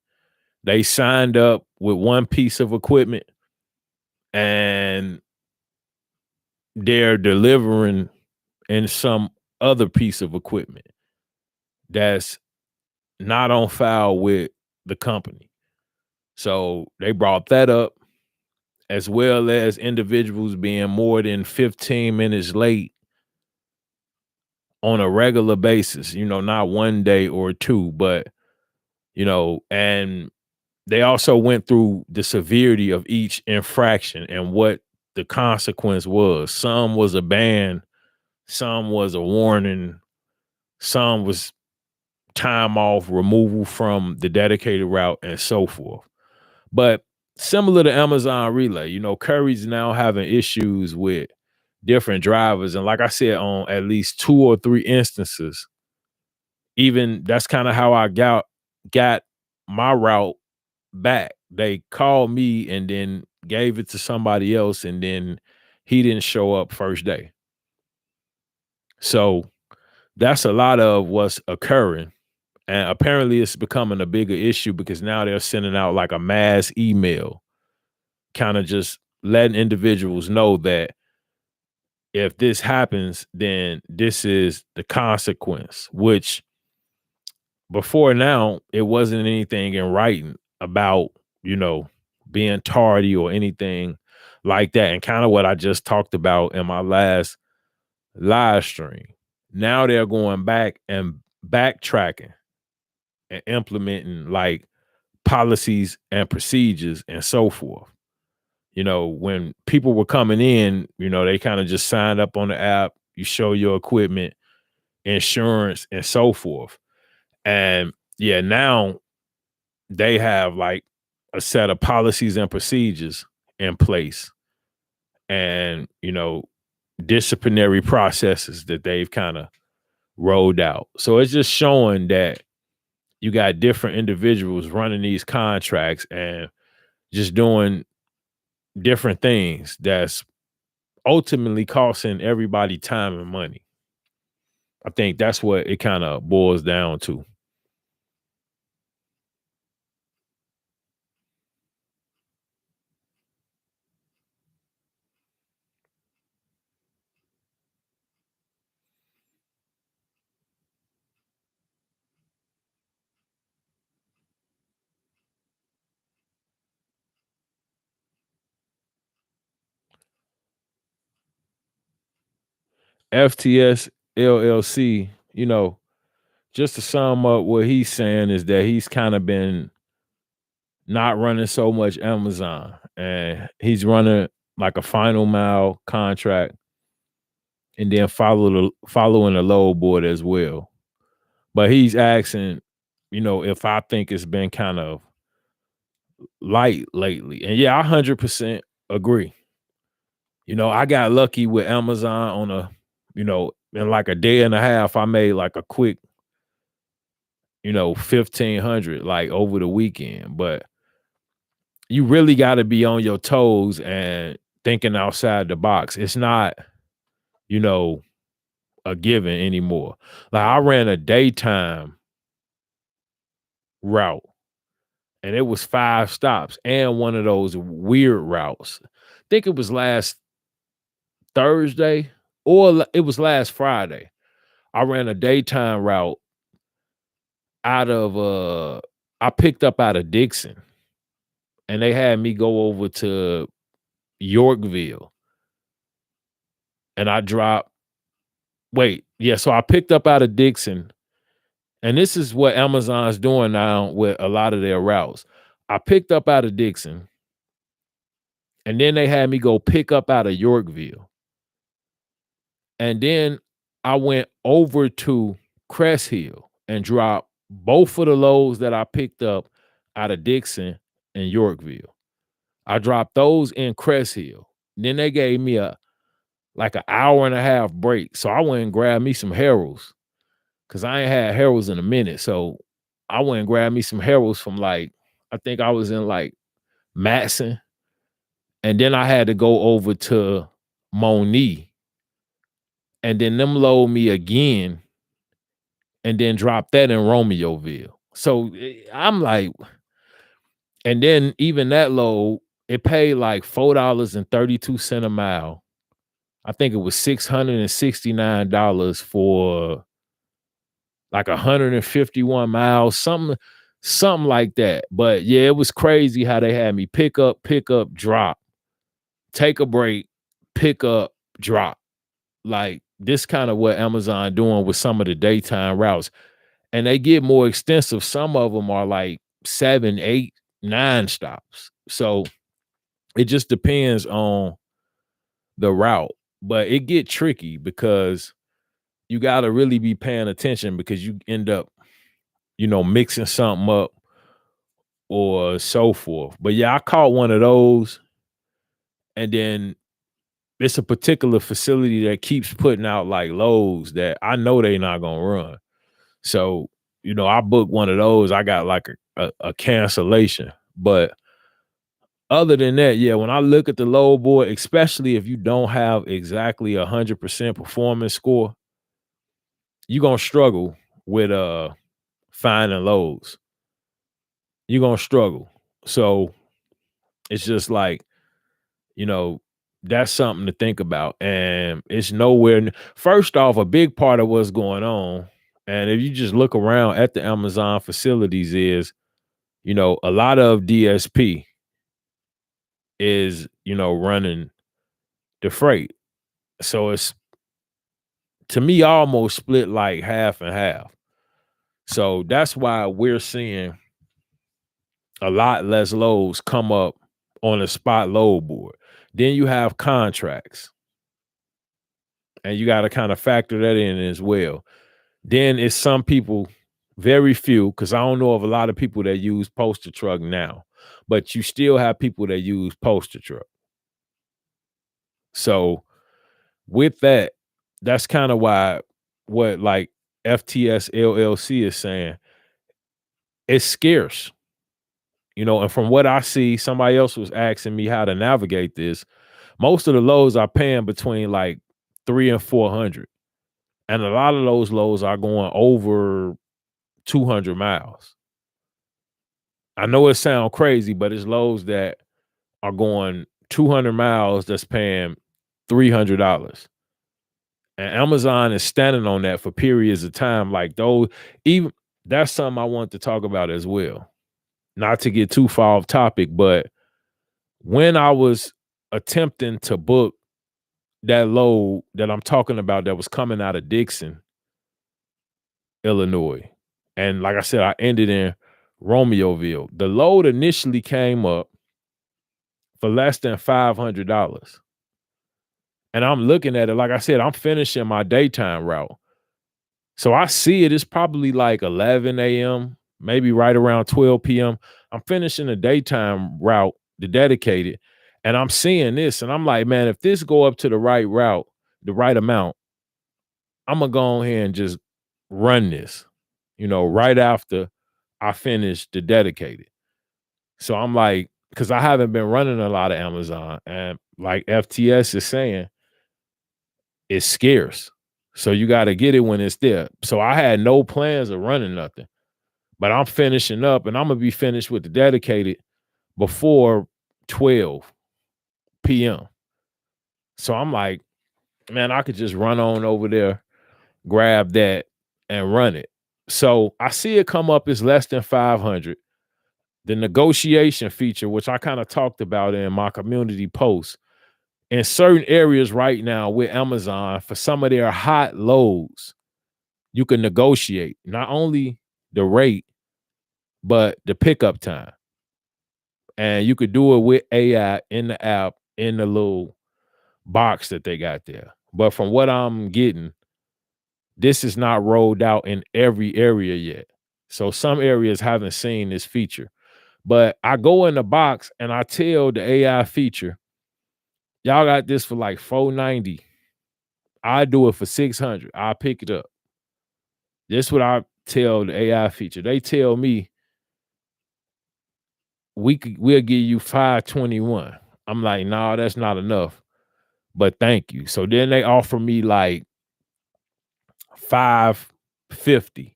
they signed up with one piece of equipment and they're delivering in some other piece of equipment that's not on file with the company. So they brought that up, as well as individuals being more than 15 minutes late on a regular basis, not one day or two, but, and they also went through the severity of each infraction and what the consequence was. Some was a ban, some was a warning, some was time off, removal from the dedicated route, and so forth. But similar to Amazon Relay, Curry's now having issues with different drivers. And like I said, on at least 2 or 3 instances, even that's kind of how I got my route back. They called me and then gave it to somebody else, and then he didn't show up first day. So that's a lot of what's occurring. And apparently it's becoming a bigger issue because now they're sending out like a mass email, kind of just letting individuals know that if this happens, then this is the consequence, which before now, it wasn't anything in writing about, being tardy or anything like that. And kind of what I just talked about in my last live stream. Now they're going back and backtracking and implementing like policies and procedures and so forth. When people were coming in, they kind of just signed up on the app, you show your equipment, insurance, and so forth. And yeah, now they have like a set of policies and procedures. in place, and disciplinary processes that they've kind of rolled out. So it's just showing that you got different individuals running these contracts and just doing different things that's ultimately costing everybody time and money. I think that's what it kind of boils down to. FTS LLC, just to sum up what he's saying is that he's kind of been not running so much Amazon, and he's running like a final mile contract and then following the load board as well. But he's asking, if I think it's been kind of light lately. And yeah, I 100% agree. I got lucky with Amazon on in like a day and a half, I made like a quick, 1,500 like over the weekend. But you really got to be on your toes and thinking outside the box. It's not, a given anymore. Like I ran a daytime route and it was 5 stops and one of those weird routes. I think it was last Thursday or it was last Friday. I ran a daytime route out of I picked up out of Dixon and they had me go over to Yorkville and I dropped so I picked up out of Dixon, and this is what Amazon's doing now with a lot of their routes. I picked up out of Dixon and then they had me go pick up out of Yorkville. And then I went over to Crest Hill and dropped both of the loads that I picked up out of Dixon and Yorkville. I dropped those in Crest Hill. Then they gave me like an hour and a half break. So I went and grabbed me some Harold's because I ain't had Harold's in a minute. So I went and grabbed me some Harold's from I think I was in like Matson. And then I had to go over to Moni. And then them load me again and then drop that in Romeoville. So I'm like, and then even that load, it paid like $4.32 a mile. I think it was $669 for like 151 miles, something like that. But yeah, it was crazy how they had me pick up, drop, take a break, pick up, drop. Like this kind of what Amazon doing with some of the daytime routes. And they get more extensive. Some of them are like 7, 8, 9 stops. So it just depends on the route. But it get tricky because you got to really be paying attention because you end up, mixing something up or so forth. But yeah, I caught one of those. And then it's a particular facility that keeps putting out like loads that I know they're not going to run. So, I booked one of those. I got like a cancellation. But other than that, yeah, when I look at the load board, especially if you don't have exactly 100% performance score, you're going to struggle with finding loads. You're going to struggle. So it's just like, that's something to think about. And it's nowhere. First off, a big part of what's going on, and if you just look around at the Amazon facilities is, a lot of DSP is, running the freight. So it's, to me, almost split like half and half. So that's why we're seeing a lot less loads come up on a spot load board. Then you have contracts. And you got to kind of factor that in as well. Then it's some people, very few, because I don't know of a lot of people that use Poster Truck now. but you still have people that use poster truck. So with that, that's kind of why what like FTS LLC is saying, it's scarce, and from what I see, somebody else was asking me how to navigate this. Most of the loads are paying between like 3 and 400. And a lot of those loads are going over 200 miles. I know it sounds crazy, but it's loads that are going 200 miles that's paying $300. And Amazon is standing on that for periods of time like those. Even that's something I want to talk about as well. Not to get too far off topic, but when I was attempting to book that load that I'm talking about that was coming out of Dixon, Illinois, and like I said, I ended in Romeoville. The load initially came up for less than $500. And I'm looking at it, like I said, I'm finishing my daytime route. So I see it's probably like 11 a.m., maybe right around 12 p.m. I'm finishing the daytime route, the dedicated, and I'm seeing this, and I'm like, man, if this go up to the right route, the right amount, I'm gonna go ahead and just run this, right after I finish the dedicated. So I'm like, because I haven't been running a lot of Amazon, and like FTS is saying, it's scarce. So you got to get it when it's there. So I had no plans of running nothing, but I'm finishing up and I'm going to be finished with the dedicated before 12 p.m. So I'm like, man, I could just run on over there, grab that and run it. So I see it come up as less than 500. The negotiation feature, which I kind of talked about in my community post, in certain areas right now with Amazon, for some of their hot loads, you can negotiate not only the rate, but the pickup time. And you could do it with AI in the app, in the little box that they got there. But from what I'm getting, this is not rolled out in every area yet. So some areas haven't seen this feature. But I go in the box and I tell the AI feature, y'all got this for like $490. I do it for $600. I'll pick it up. This is what I tell the AI feature. They tell me we'll give you $521. I'm like, nah, that's not enough. But thank you. So then they offer me like $550.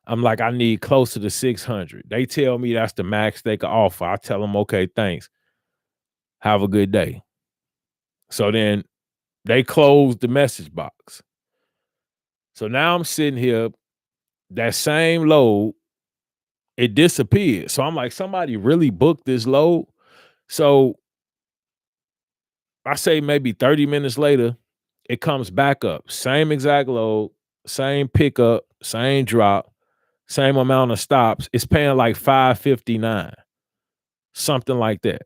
I'm like, I need closer to $600. They tell me that's the max they can offer. I tell them, okay, thanks. Have a good day. So then they close the message box. So now I'm sitting here, that same load, it disappeared. So I'm like, somebody really booked this load. So I say maybe 30 minutes later, it comes back up. Same exact load, same pickup, same drop, same amount of stops. It's paying like $559, something like that.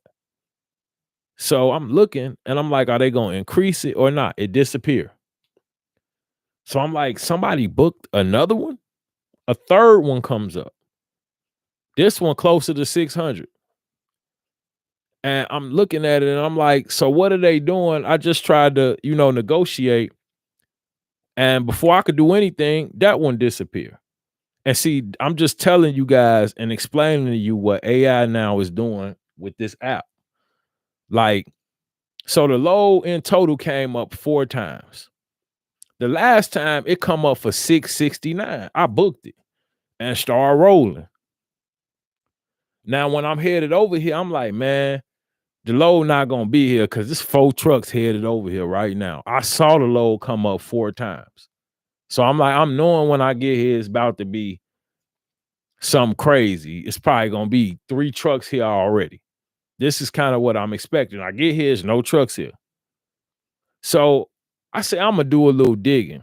So I'm looking and I'm like, are they going to increase it or not? It disappeared. So I'm like, somebody booked another one. A third one comes up. This one closer to 600. And I'm looking at it and I'm like, so what are they doing? I just tried to, negotiate. And before I could do anything, that one disappeared. And see, I'm just telling you guys and explaining to you what AI now is doing with this app. Like, so the load in total came up 4 times. The last time it come up for $669. I booked it and started rolling. Now, when I'm headed over here, I'm like, man, the load not gonna be here because there's 4 trucks headed over here right now. I saw the load come up 4 times. So I'm like, I'm knowing when I get here, it's about to be something crazy. It's probably gonna be 3 trucks here already. This is kind of what I'm expecting. I get here, there's no trucks here. So I say, I'm gonna do a little digging.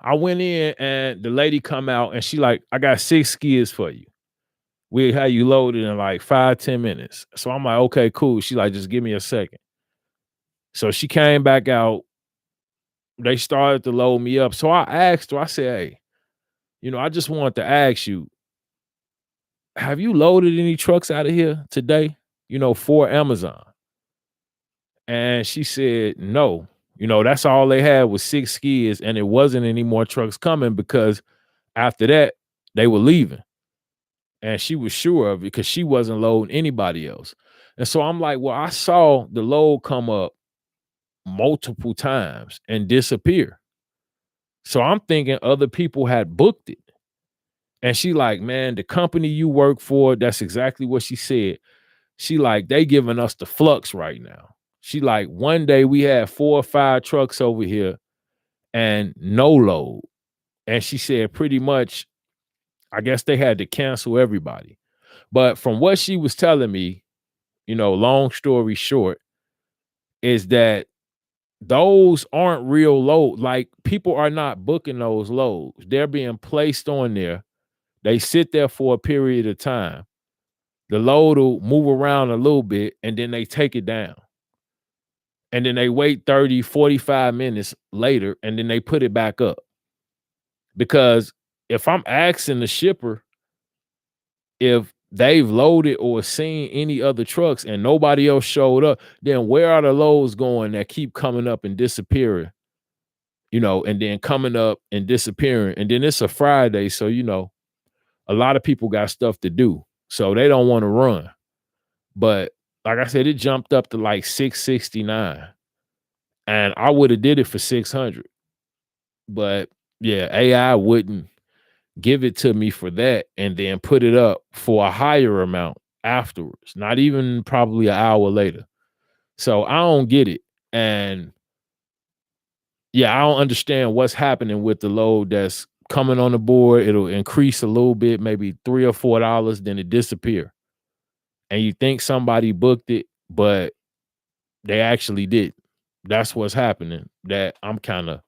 I went in and the lady come out and she like, I got 6 skids for you. We'll have you loaded in like 5-10 minutes. So I'm like, okay, cool. She like, just give me a second. So she came back out. They started to load me up. So I asked her, I said, hey, I just wanted to ask you, have you loaded any trucks out of here today? For Amazon. And she said, no. That's all they had was 6 skids, and it wasn't any more trucks coming because after that, they were leaving. And she was sure of it because she wasn't loading anybody else. And so I'm like, well, I saw the load come up multiple times and disappear. So I'm thinking other people had booked it. And she like, man, the company you work for, that's exactly what she said. She like, they giving us the flux right now. She like, one day we had 4 or 5 trucks over here and no load. And she said pretty much, I guess they had to cancel everybody. But from what she was telling me, long story short, is that those aren't real loads. Like, people are not booking those loads. They're being placed on there. They sit there for a period of time. The load will move around a little bit and then they take it down. And then they wait 30, 45 minutes later and then they put it back up. Because if I'm asking the shipper if they've loaded or seen any other trucks and nobody else showed up, then where are the loads going that keep coming up and disappearing? And then coming up and disappearing. And then it's a Friday. So, a lot of people got stuff to do. So they don't want to run. But like I said, it jumped up to like 669. And I would have did it for 600. But yeah, AI wouldn't give it to me for that and then put it up for a higher amount afterwards, not even probably an hour later. So I don't get it. And yeah, I don't understand what's happening with the load that's coming on the board. It'll increase a little bit, maybe $3 or $4, then it disappear. And you think somebody booked it, but they actually did. That's what's happening that I'm kind of,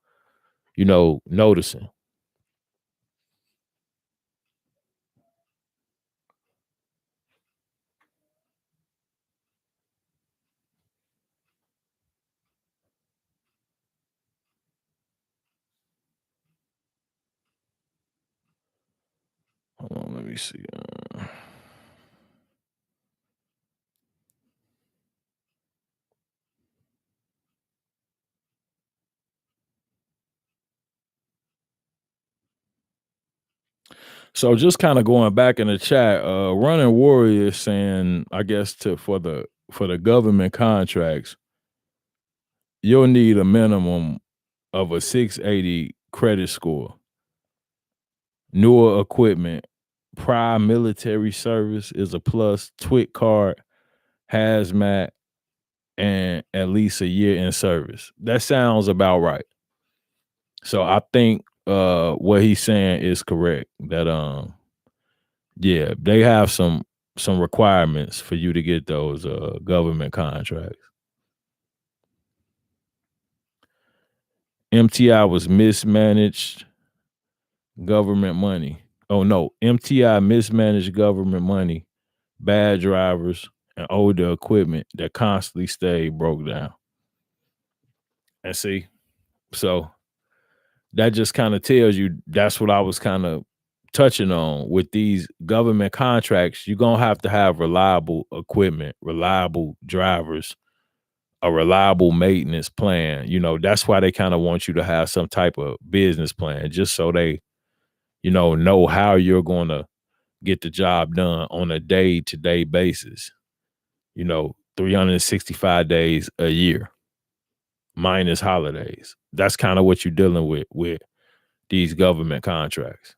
noticing. Hold on, let me see. So just kind of going back in the chat, Running Warrior is saying, I guess for the government contracts, you'll need a minimum of a 680 credit score, newer equipment, prior military service is a plus, TWIC card, hazmat, and at least a year in service. That sounds about right. So I think what he's saying is correct. That yeah, they have some requirements for you to get those government contracts. MTI was mismanaged government money. Oh no, MTI mismanaged government money, bad drivers, and older equipment that constantly stayed broke down. And see, so that just kind of tells you that's what I was kind of touching on with these government contracts. You're gonna have to have reliable equipment, reliable drivers, a reliable maintenance plan. That's why they kind of want you to have some type of business plan, just so they, know how you're going to get the job done on a day-to-day basis. 365 days a year minus holidays. That's kind of what you're dealing with these government contracts.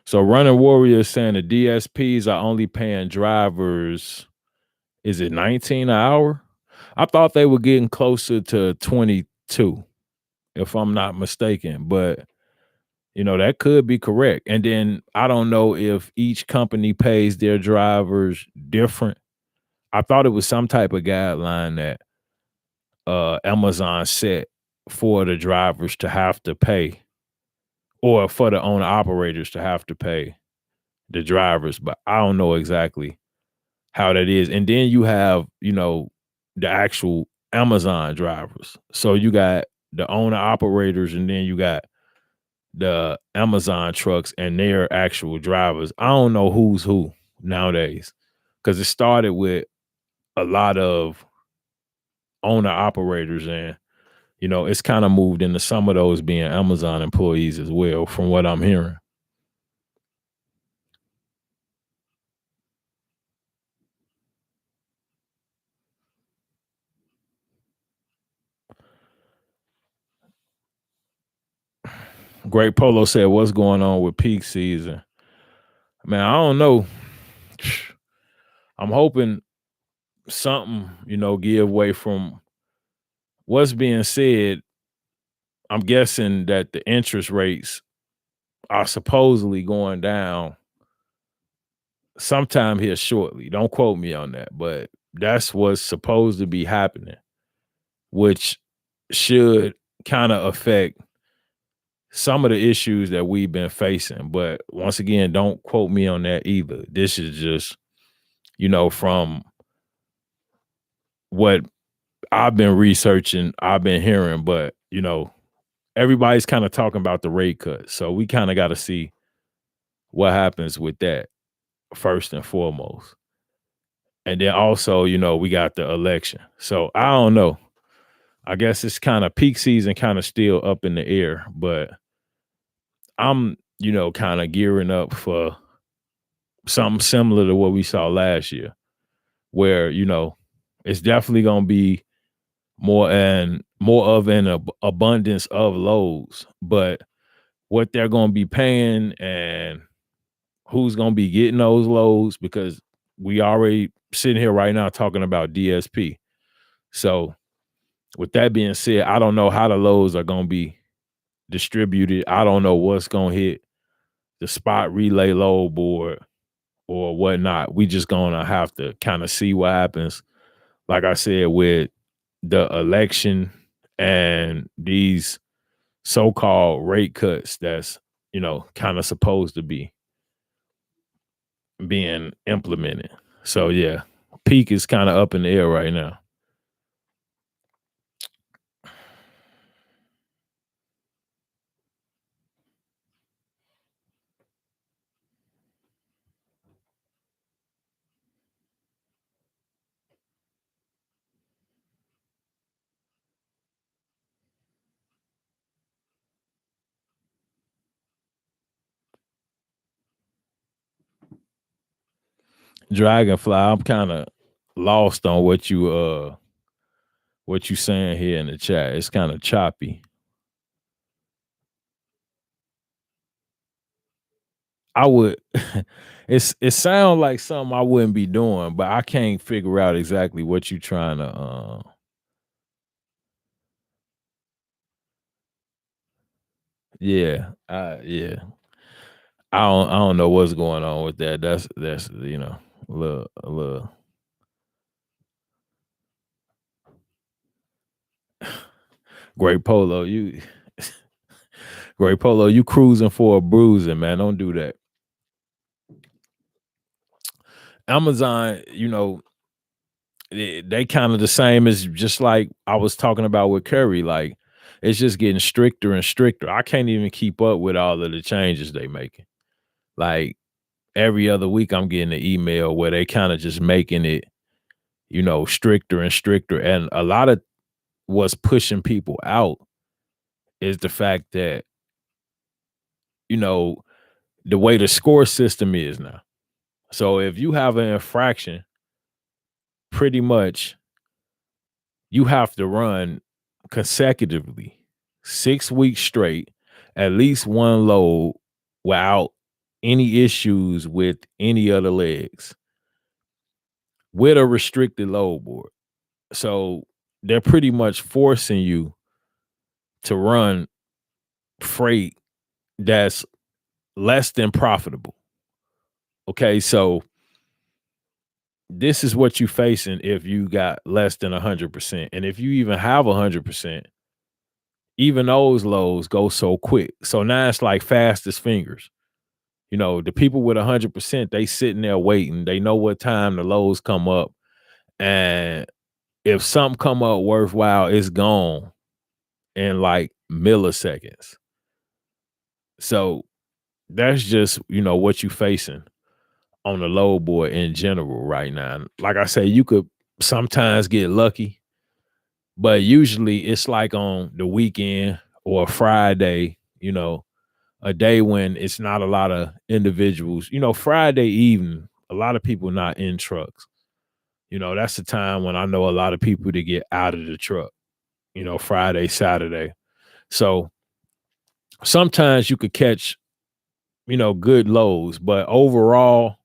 So Running Warrior is saying the DSPs are only paying drivers, is it 19 an hour? I thought they were getting closer to 22, if I'm not mistaken, but that could be correct. And then I don't know if each company pays their drivers different. I thought it was some type of guideline that Amazon set for the drivers to have to pay or for the owner operators to have to pay the drivers, but I don't know exactly how that is. And then you have, the actual Amazon drivers. So you got the owner operators and then you got the Amazon trucks and their actual drivers. I don't know who's who nowadays because it started with a lot of owner operators and it's kind of moved into some of those being Amazon employees as well, from what I'm hearing. Great Polo said, "What's going on with peak season?" Man, I don't know. I'm hoping something, give way from what's being said. I'm guessing that the interest rates are supposedly going down sometime here shortly. Don't quote me on that, but that's what's supposed to be happening, which should kind of affect some of the issues that we've been facing. But once again, don't quote me on that either. This is just, from what I've been researching, I've been hearing, but everybody's kind of talking about the rate cut. So we kind of got to see what happens with that first and foremost. And then also, we got the election. So I don't know. I guess it's kind of peak season kind of still up in the air, but I'm, kind of gearing up for something similar to what we saw last year, where, it's definitely going to be more of an abundance of loads, but what they're going to be paying and who's going to be getting those loads, because we already sitting here right now talking about DSP. So with that being said, I don't know how the loads are going to be distributed. I don't know what's going to hit the spot relay load board or whatnot. We just going to have to kind of see what happens. Like I said, with the election and these so-called rate cuts that's, kind of supposed to be being implemented. So yeah, peak is kind of up in the air right now. Dragonfly, I'm kind of lost on what you saying here in the chat. It's kind of choppy. I would it sounds like something I wouldn't be doing, but I can't figure out exactly what you trying to yeah. Yeah. I don't know what's going on with that. That's a little Great Polo. Great Polo, you cruising for a bruising, man. Don't do that. Amazon, they kind of the same as just like I was talking about with Curry. Like it's just getting stricter and stricter. I can't even keep up with all of the changes they making. Like every other week, I'm getting an email where they kind of just making it, stricter and stricter. And a lot of what's pushing people out is the fact that you know the way the score system is now. So if you have an infraction, pretty much you have to run consecutively 6 weeks straight, at least one load without any issues with any other legs with a restricted load board. So they're pretty much forcing you to run freight that's less than profitable. Okay, so this is what you facing if you got less than 100%. And if you even have 100%, even those loads go so quick. So now it's like fastest fingers. The people with 100%, they sitting there waiting. They know what time the loads come up. And if something come up worthwhile, it's gone in like milliseconds. So that's just, what you facing on the load board in general right now. Like I say, you could sometimes get lucky, but usually it's like on the weekend or a Friday, a day when it's not a lot of individuals. Friday evening, a lot of people not in trucks. That's the time when I know a lot of people to get out of the truck, Friday, Saturday. So sometimes you could catch, good lows, but overall,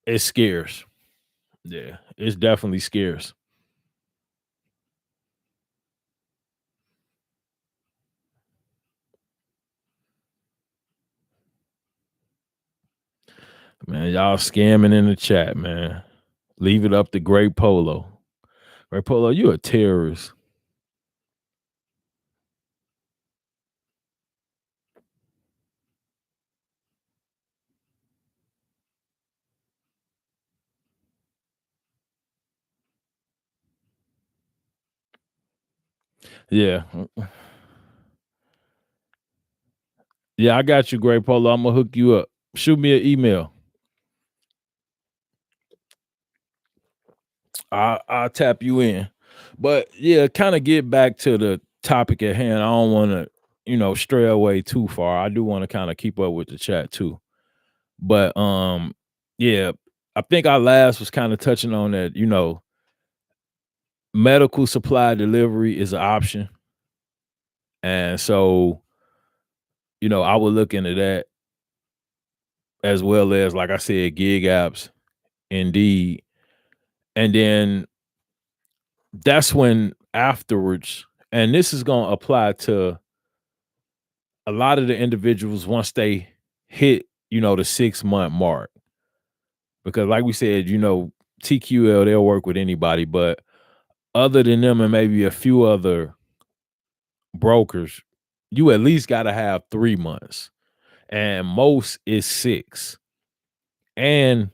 it's scarce. Yeah, it's definitely scarce. Man, y'all scamming in the chat, man. Leave it up to Great Polo. Great Polo, you a terrorist. Yeah. Yeah, I got you, Great Polo. I'm gonna hook you up. Shoot me an email. I'll tap you in. But yeah, kind of get back to the topic at hand. I don't want to, stray away too far. I do want to kind of keep up with the chat too. But yeah, I think our last was kind of touching on that, medical supply delivery is an option. And so, I would look into that as well as, like I said, gig apps, Indeed. And then that's when afterwards, and this is going to apply to a lot of the individuals once they hit, the 6-month mark. Because like we said, TQL, they'll work with anybody, but other than them and maybe a few other brokers, you at least got to have 3 months, and most is 6, and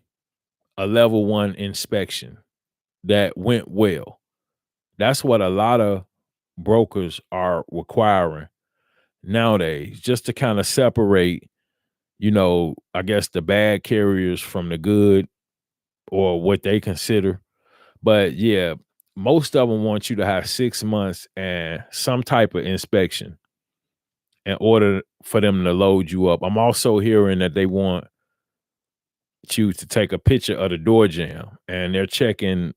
a level 1 inspection that went well. That's what a lot of brokers are requiring nowadays, just to kind of separate, I guess the bad carriers from the good, or what they consider. But yeah, most of them want you to have 6 months and some type of inspection in order for them to load you up. I'm also hearing that they want you to take a picture of the door jam, and they're checking,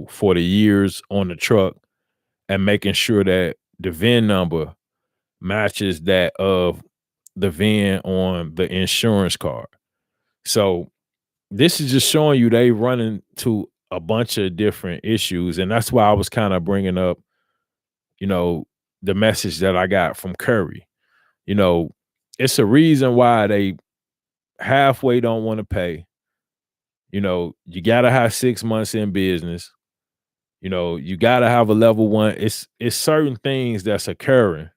for the years on the truck and making sure that the VIN number matches that of the VIN on the insurance card. So this is just showing you they run into a bunch of different issues. And that's why I was kind of bringing up, you know, the message that I got from Curry. You know, it's a reason why they halfway don't want to pay. You got to have 6 months in business. You got to have a level 1. It's certain things that's occurring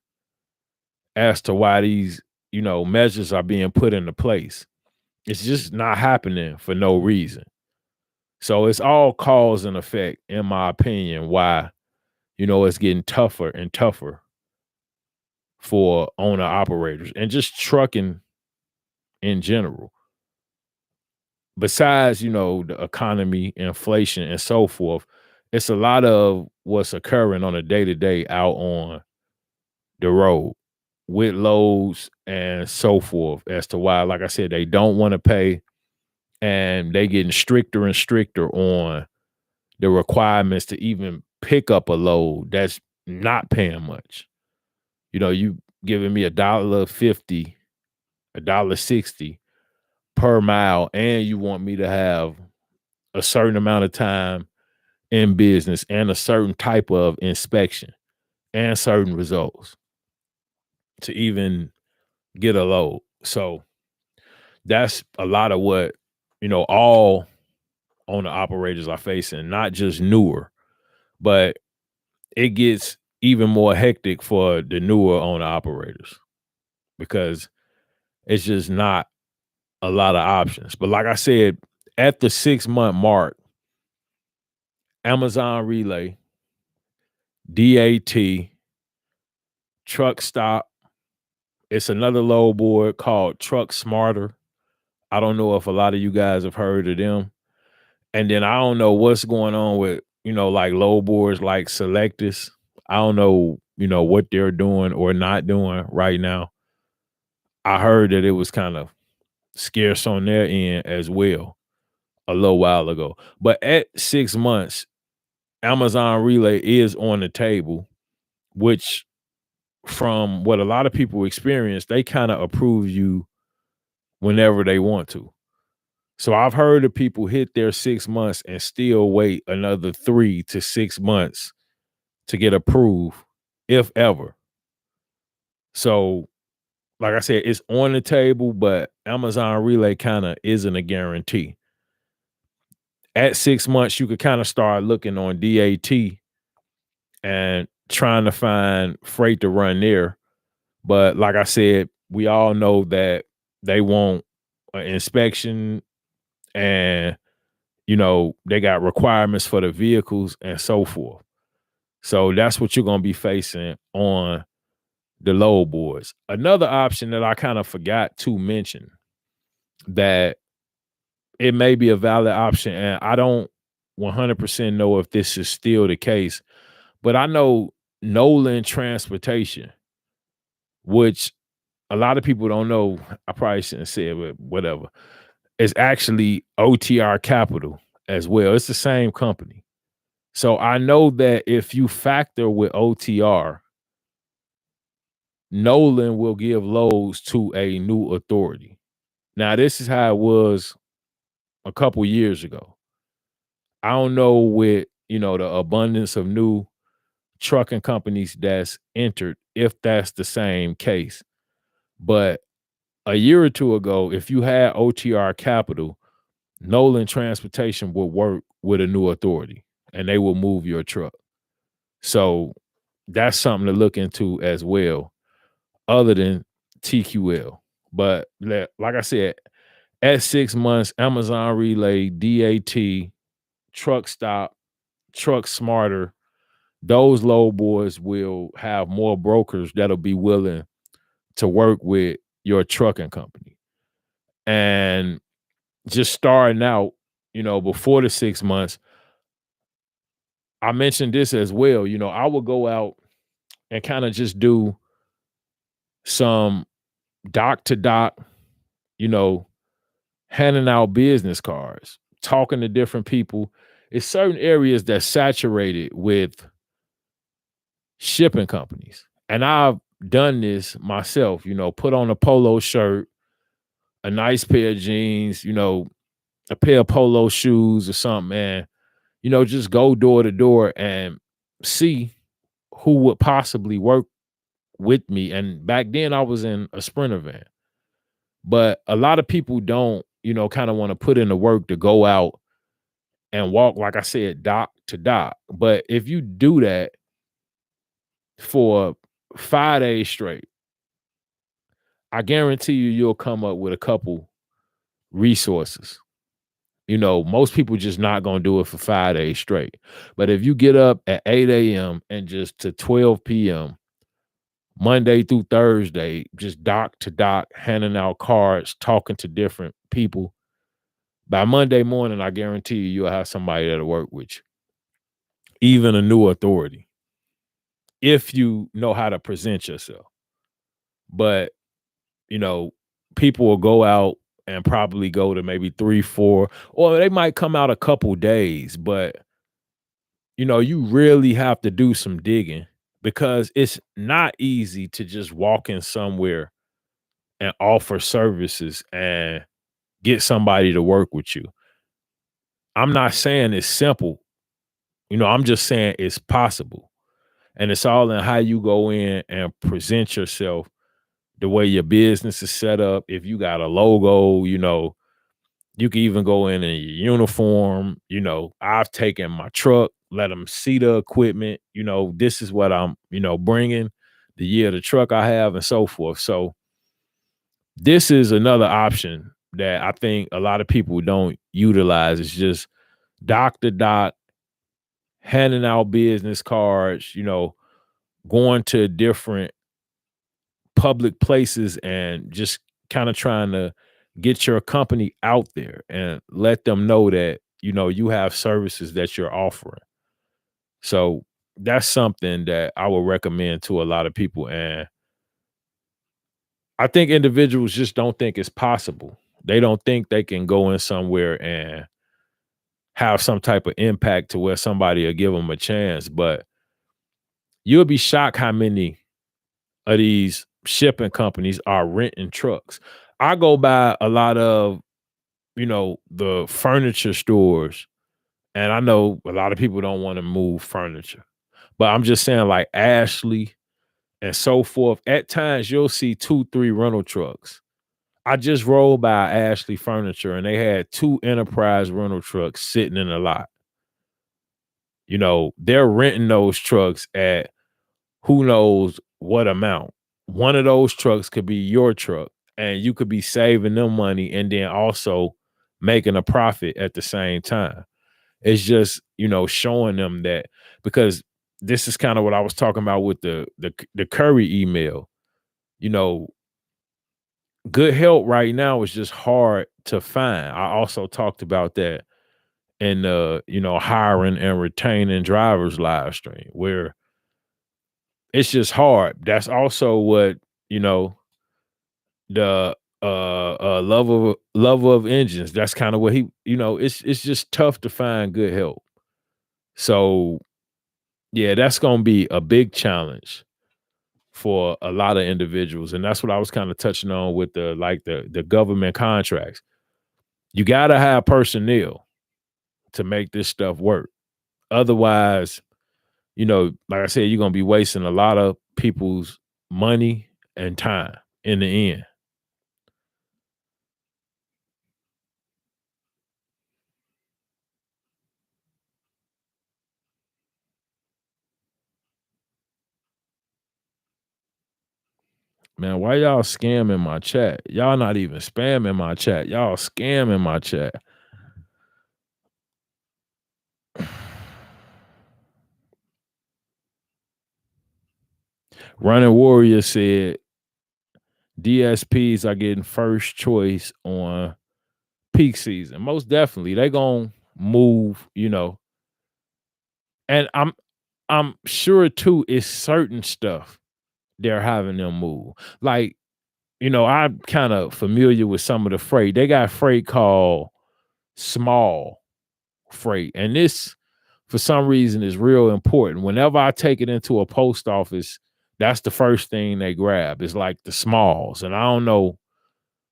as to why these, measures are being put into place. It's just not happening for no reason. So it's all cause and effect, in my opinion, why, it's getting tougher and tougher for owner operators and just trucking in general. Besides, the economy, inflation, and so forth, it's a lot of what's occurring on a day to day out on the road with loads and so forth, as to why, like I said, they don't want to pay, and they getting stricter and stricter on the requirements to even pick up a load that's not paying much. You giving me $1.50, $1.60 per mile, and you want me to have a certain amount of time in business and a certain type of inspection and certain results to even get a load. So that's a lot of what, all owner operators are facing, not just newer, but it gets even more hectic for the newer owner operators because it's just not a lot of options. But like I said, at the 6-month mark, Amazon Relay, DAT, Truck Stop, it's another load board called Truck Smarter. I don't know if a lot of you guys have heard of them. And then I don't know what's going on with, like load boards like Selectus. I don't know, what they're doing or not doing right now. I heard that it was kind of scarce on their end as well a little while ago. But at 6 months, Amazon Relay is on the table, which from what a lot of people experience, they kind of approve you whenever they want to. So I've heard of people hit their 6 months and still wait another 3 to 6 months to get approved, if ever. So, like I said, it's on the table, but Amazon Relay kind of isn't a guarantee. At 6 months, you could kind of start looking on DAT and trying to find freight to run there. But like I said, we all know that they want an inspection and, they got requirements for the vehicles and so forth. So that's what you're going to be facing on the load boards. Another option that I kind of forgot to mention that it may be a valid option, and I don't 100% know if this is still the case, but I know Nolan Transportation, which a lot of people don't know. I probably shouldn't say it, but whatever. It's actually OTR Capital as well. It's the same company. So I know that if you factor with OTR, Nolan will give loads to a new authority. Now, this is how it was a couple years ago. I don't know with, the abundance of new trucking companies that's entered, if that's the same case. But a year or two ago, if you had OTR Capital, Nolan Transportation will work with a new authority and they will move your truck. So that's something to look into as well, other than TQL. But like I said, at 6 months, Amazon Relay, DAT, Truck Stop, Truck Smarter, those load boards will have more brokers that'll be willing to work with your trucking company. And just starting out, before the 6 months, I mentioned this as well. I would go out and kind of just do some dock to dock, handing out business cards, talking to different people. It's certain areas that's saturated with shipping companies. And I've done this myself, put on a polo shirt, a nice pair of jeans, a pair of polo shoes or something, and, just go door to door and see who would possibly work with me. And back then I was in a Sprinter van. But a lot of people don't, kind of want to put in the work to go out and walk, like I said, dock to dock. But if you do that for 5 days straight, I guarantee you'll come up with a couple resources. Most people just not going to do it for 5 days straight. But if you get up at 8 a.m. and just to 12 p.m., Monday through Thursday, just dock to dock, handing out cards, talking to different people, by Monday morning, I guarantee you'll have somebody that'll work with you, even a new authority, if you know how to present yourself. But, people will go out and probably go to maybe 3, 4, or they might come out a couple days, but, you really have to do some digging because it's not easy to just walk in somewhere and offer services and get somebody to work with you. I'm not saying it's simple. I'm just saying it's possible. And it's all in how you go in and present yourself, the way your business is set up. If you got a logo, you can even go in your uniform. I've taken my truck let them see the equipment, this is what I'm, bringing, the year of the truck I have, and so forth. So this is another option that I think a lot of people don't utilize. It's just doc to doc, handing out business cards, going to different public places and just kind of trying to get your company out there and let them know that, you have services that you're offering. So that's something that I would recommend to a lot of people. And I think individuals just don't think it's possible. They don't think they can go in somewhere and have some type of impact to where somebody will give them a chance. But you'll be shocked how many of these shipping companies are renting trucks. I go by a lot of, the furniture stores, and I know a lot of people don't want to move furniture, but I'm just saying, like Ashley and so forth, at times you'll see 2, 3 rental trucks. I just rolled by Ashley Furniture and they had 2 Enterprise rental trucks sitting in the lot. They're renting those trucks at who knows what amount. One of those trucks could be your truck, and you could be saving them money and then also making a profit at the same time. It's just, showing them that, because this is kind of what I was talking about with the Curry email. You know, good help right now is just hard to find. I also talked about that in the, hiring and retaining drivers live stream, where it's just hard. That's also what, the love of engines. That's kind of what he, it's just tough to find good help. So yeah, that's gonna be a big challenge for a lot of individuals. And that's what I was kind of touching on with the government contracts. You gotta have personnel to make this stuff work. Otherwise, like I said, you're gonna be wasting a lot of people's money and time in the end. Man, why y'all scamming my chat? Y'all not even spamming my chat. Y'all scamming my chat. Running Warrior said DSPs are getting first choice on peak season. Most definitely. They gonna move, and I'm sure too it's certain stuff they're having them move. Like, I'm kind of familiar with some of the freight. They got freight called small freight. And this, for some reason, is real important. Whenever I take it into a post office, that's the first thing they grab. It's like the smalls. And I don't know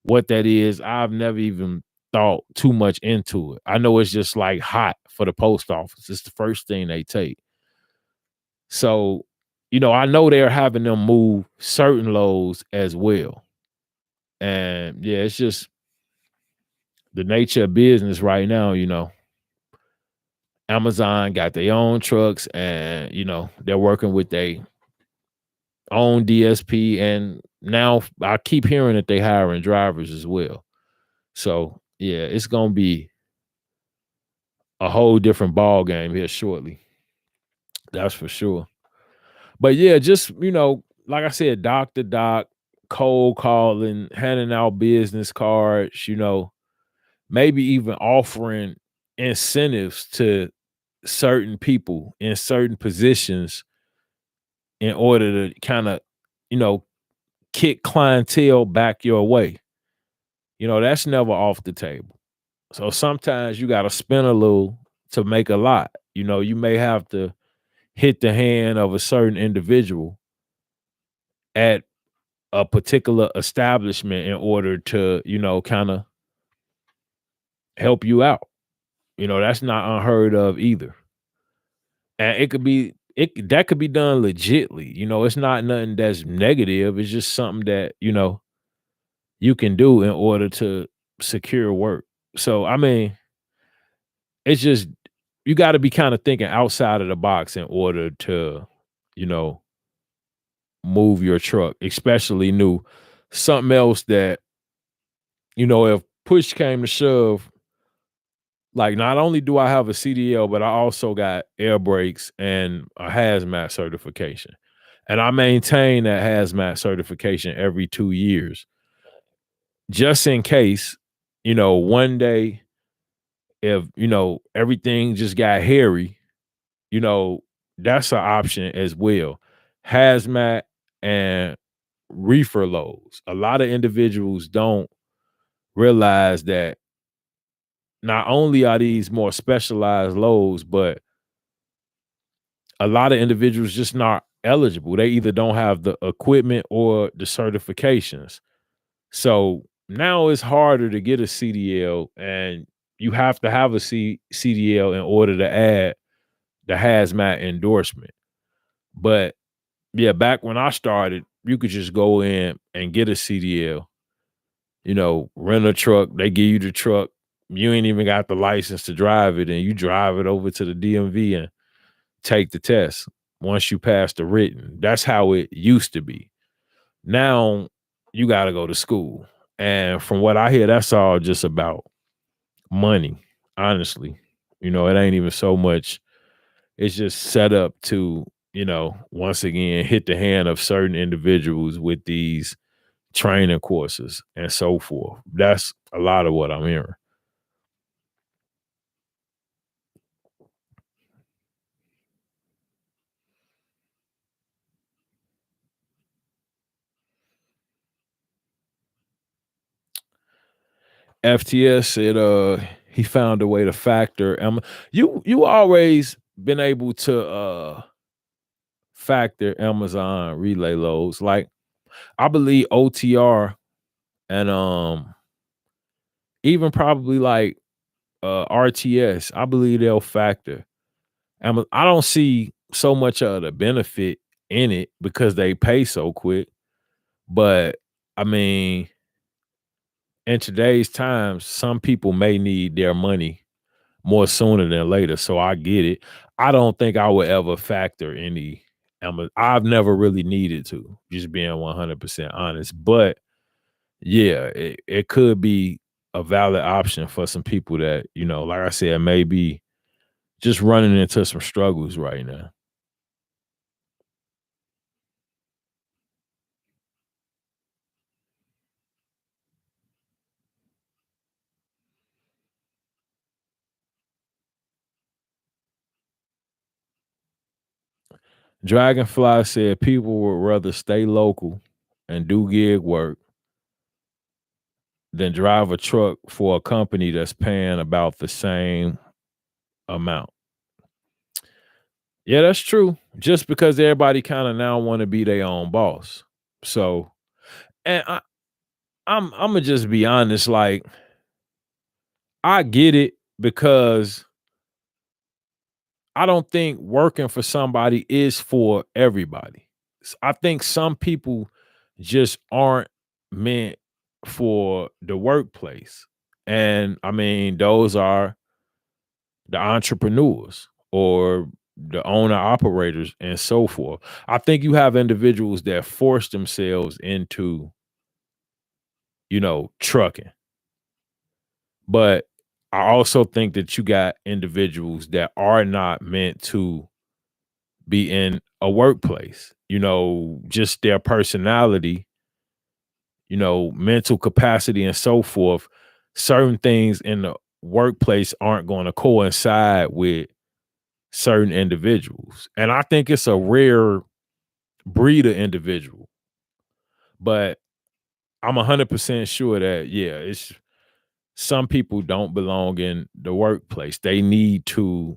what that is. I've never even thought too much into it. I know it's just like hot for the post office. It's the first thing they take. So, I know they're having them move certain loads as well. And yeah, it's just the nature of business right now. Amazon got their own trucks, and they're working with their own DSP, and now I keep hearing that they hiring drivers as well. So yeah, it's gonna be a whole different ball game here shortly. That's for sure. But yeah, just like I said, doc to doc, cold calling, handing out business cards, maybe even offering incentives to certain people in certain positions in order to kind of, you know, kick clientele back your way. That's never off the table. So sometimes you got to spend a little to make a lot. You may have to hit the hand of a certain individual at a particular establishment in order to, kind of help you out. That's not unheard of either. And that could be done legitly. It's not nothing that's negative. It's just something that, you can do in order to secure work. So I mean, it's just you got to be kind of thinking outside of the box in order to, you know, move your truck, especially new. Something else that, if push came to shove, like not only do I have a CDL, but I also got air brakes and a hazmat certification. And I maintain that hazmat certification every 2 years, just in case, one day if, everything just got hairy, you know, that's an option as well. Hazmat and reefer loads. A lot of individuals don't realize that not only are these more specialized loads, but a lot of individuals just not eligible. They either don't have the equipment or the certifications. So now it's harder to get a CDL, and you have to have a CDL in order to add the hazmat endorsement. But yeah, back when I started, you could just go in and get a CDL, rent a truck. They give you the truck. You ain't even got the license to drive it, and you drive it over to the DMV and take the test once you pass the written. That's how it used to be. Now you got to go to school. And from what I hear, that's all just about money, honestly. It ain't even so much, it's just set up to, once again, hit the hand of certain individuals with these training courses and so forth. That's a lot of what I'm hearing. FTS said he found a way to factor you always been able to factor Amazon relay loads. Like I believe OTR and even probably like RTS, I believe they'll factor. I don't see so much of the benefit in it because they pay so quick. But I mean, in today's times, some people may need their money more sooner than later. So I get it. I don't think I would ever factor any I've never really needed to, just being 100% honest. But yeah, it could be a valid option for some people that, like I said, may be just running into some struggles right now. Dragonfly said people would rather stay local and do gig work than drive a truck for a company that's paying about the same amount. Yeah, that's true. Just because everybody kind of now want to be their own boss. So, and I'm gonna just be honest. Like, I get it because I don't think working for somebody is for everybody. I think some people just aren't meant for the workplace. And I mean, those are the entrepreneurs or the owner operators and so forth. I think you have individuals that force themselves into, trucking. But I also think that you got individuals that are not meant to be in a workplace, just their personality, mental capacity and so forth. Certain things in the workplace aren't going to coincide with certain individuals. And I think it's a rare breed of individual. But I'm 100% sure that, yeah, it's some people don't belong in the workplace. They need to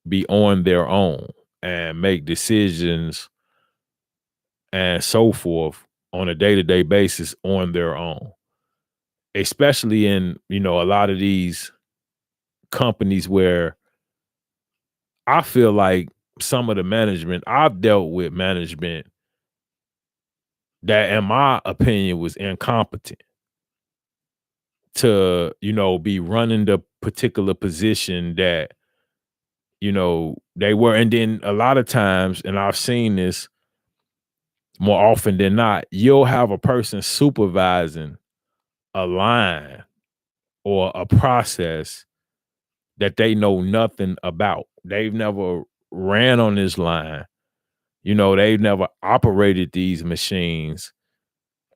be on their own and make decisions and so forth on a day-to-day basis on their own. Especially in, a lot of these companies where I feel like some of the management, I've dealt with management that in my opinion was incompetent to, be running the particular position that they were, and then a lot of times, and I've seen this more often than not, you'll have a person supervising a line or a process that they know nothing about. They've never ran on this line. They've never operated these machines.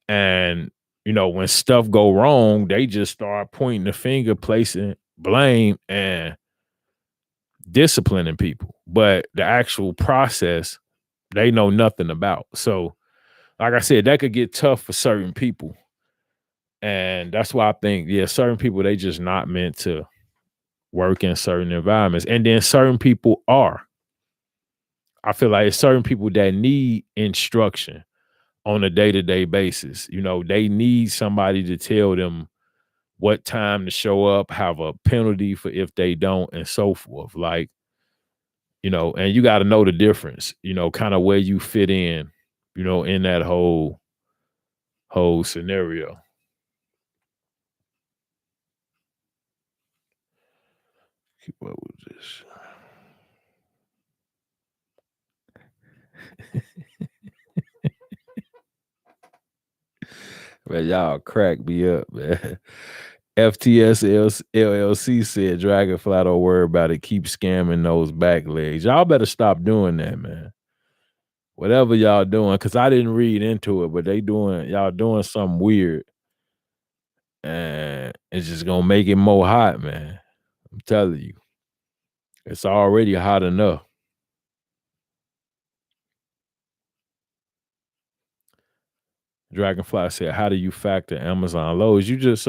And, when stuff go wrong, they just start pointing the finger, placing blame and disciplining people. But the actual process, they know nothing about. So, like I said, that could get tough for certain people. And that's why I think, yeah, certain people, they just not meant to work in certain environments. And then certain people are. I feel like it's certain people that need instruction on a day-to-day basis. They need somebody to tell them what time to show up, have a penalty for if they don't, and so forth. Like, and you got to know the difference, kind of where you fit in that whole scenario. What was this? Man, y'all crack me up, man. FTS LLC said Dragonfly don't worry about it. Keep scamming those back legs. Y'all better stop doing that, man. Whatever y'all doing, because I didn't read into it, but y'all doing something weird. And it's just gonna make it more hot, man. I'm telling you. It's already hot enough. Dragonfly said, how do you factor Amazon loads? You just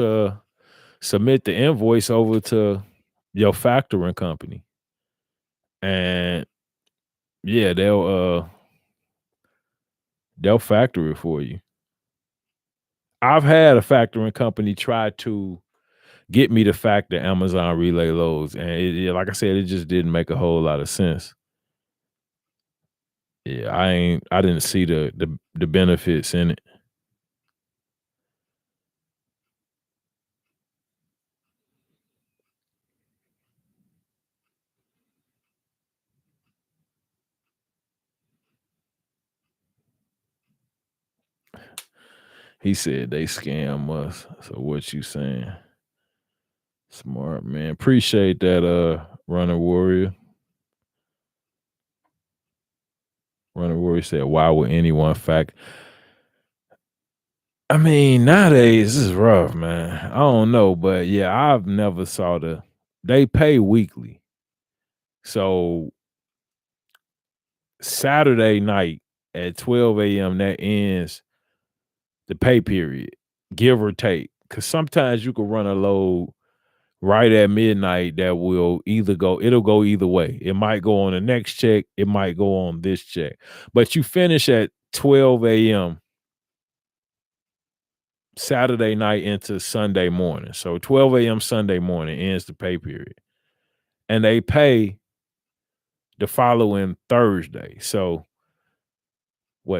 submit the invoice over to your factoring company. And yeah, they'll factor it for you. I've had a factoring company try to get me to factor Amazon relay loads, and like I said, it just didn't make a whole lot of sense. Yeah, I didn't see the benefits in it. He said they scam us. So what you saying? Smart, man. Appreciate that, Runner Warrior. Runner Warrior said, why would anyone fact? I mean, nowadays this is rough, man. I don't know, but yeah, I've never saw they pay weekly. So Saturday night at 12 a.m. that ends the pay period, give or take. Cause sometimes you can run a load right at midnight that will it'll go either way. It might go on the next check, it might go on this check. But you finish at 12 a.m. Saturday night into Sunday morning. So 12 a.m. Sunday morning ends the pay period. And they pay the following Thursday. So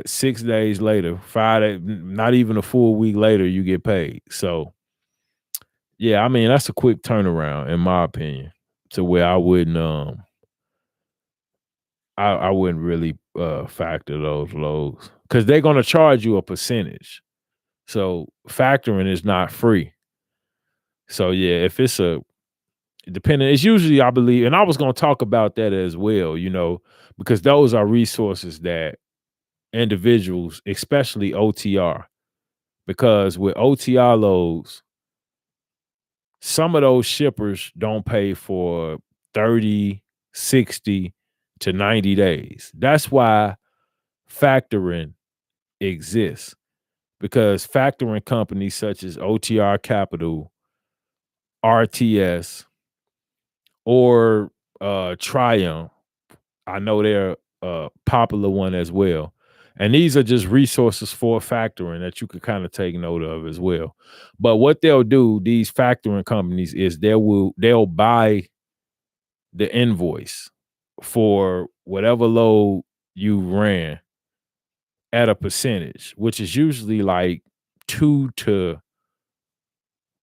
6 days later, Friday, not even a full week later, you get paid. So yeah, I mean, that's a quick turnaround, in my opinion, to where I wouldn't I wouldn't really factor those loads because they're gonna charge you a percentage. So factoring is not free. So yeah, if it's it's usually, I believe, and I was gonna talk about that as well, because those are resources that individuals, especially OTR, because with OTR loads, some of those shippers don't pay for 30, 60 to 90 days. That's why factoring exists, because factoring companies such as OTR Capital, RTS, or Triumph, I know they're a popular one as well. And these are just resources for factoring that you could kind of take note of as well. But what they'll do, these factoring companies, is they'll buy the invoice for whatever load you ran at a percentage, which is usually like 2 to,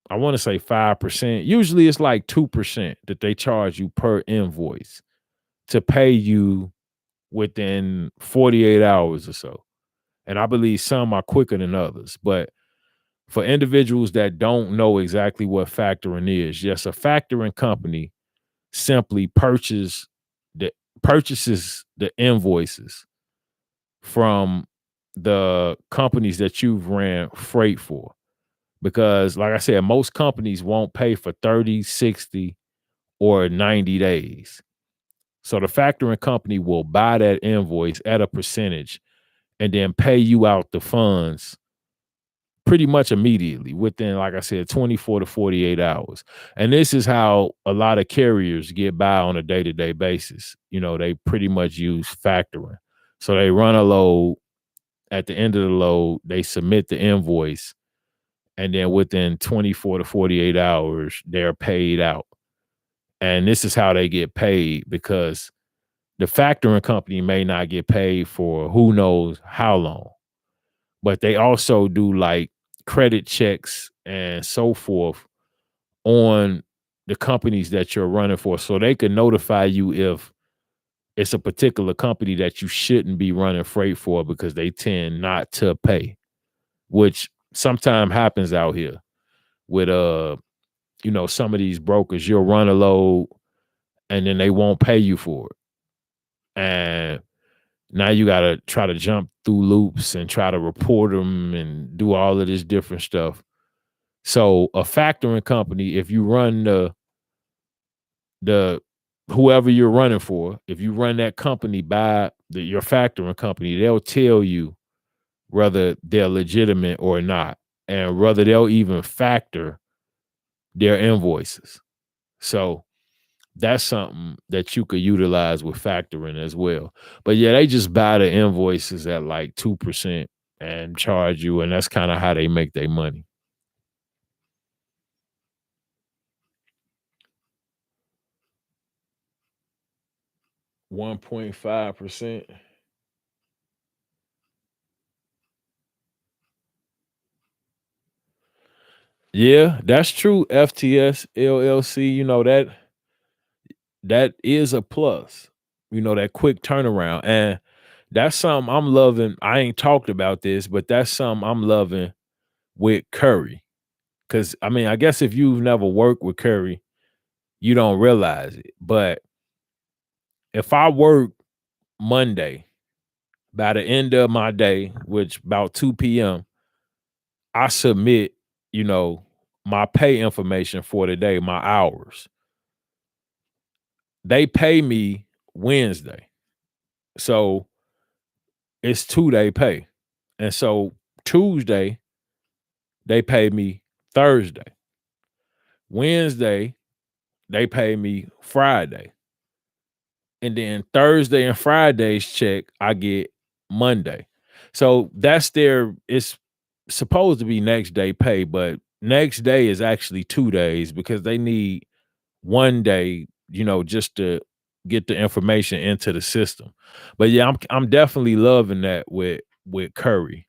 I want to say 5%. Usually it's like 2% that they charge you per invoice. to pay you within 48 hours or so. And I believe some are quicker than others. But for individuals that don't know exactly what factoring is, yes, a factoring company simply the purchases the invoices from the companies that you've ran freight for. Because like I said, most companies won't pay for 30, 60, or 90 days. So the factoring company will buy that invoice at a percentage and then pay you out the funds pretty much immediately within, like I said, 24 to 48 hours. And this is how a lot of carriers get by on a day-to-day basis. They pretty much use factoring. So they run a load. At the end of the load, they submit the invoice, and then within 24 to 48 hours, they're paid out. And this is how they get paid, because the factoring company may not get paid for who knows how long, but they also do like credit checks and so forth on the companies that you're running for. So they can notify you if it's a particular company that you shouldn't be running freight for, because they tend not to pay, which sometimes happens out here with some of these brokers. You'll run a load and then they won't pay you for it. And now you got to try to jump through loops and try to report them and do all of this different stuff. So a factoring company, if you run the whoever you're running for, if you run that company by your factoring company, they'll tell you whether they're legitimate or not, and whether they'll even factor their invoices. So that's something that you could utilize with factoring as well. But yeah, they just buy the invoices at like 2% and charge you, and that's kind of how they make their money. 1.5%. Yeah, that's true. FTS LLC, that is a plus. That quick turnaround. And that's something I'm loving. I ain't talked about this, but that's something I'm loving with Curry. Cause I mean, I guess if you've never worked with Curry, you don't realize it. But if I work Monday, by the end of my day, which about 2 p.m., I submit, you know, my pay information for the day, my hours. They pay me Wednesday. So it's 2-day pay. And so Tuesday, they pay me Thursday. Wednesday, they pay me Friday. And then Thursday and Friday's check, I get Monday. So it's supposed to be next day pay, but next day is actually 2 days, because they need one day, just to get the information into the system. But yeah, I'm definitely loving that with Curry,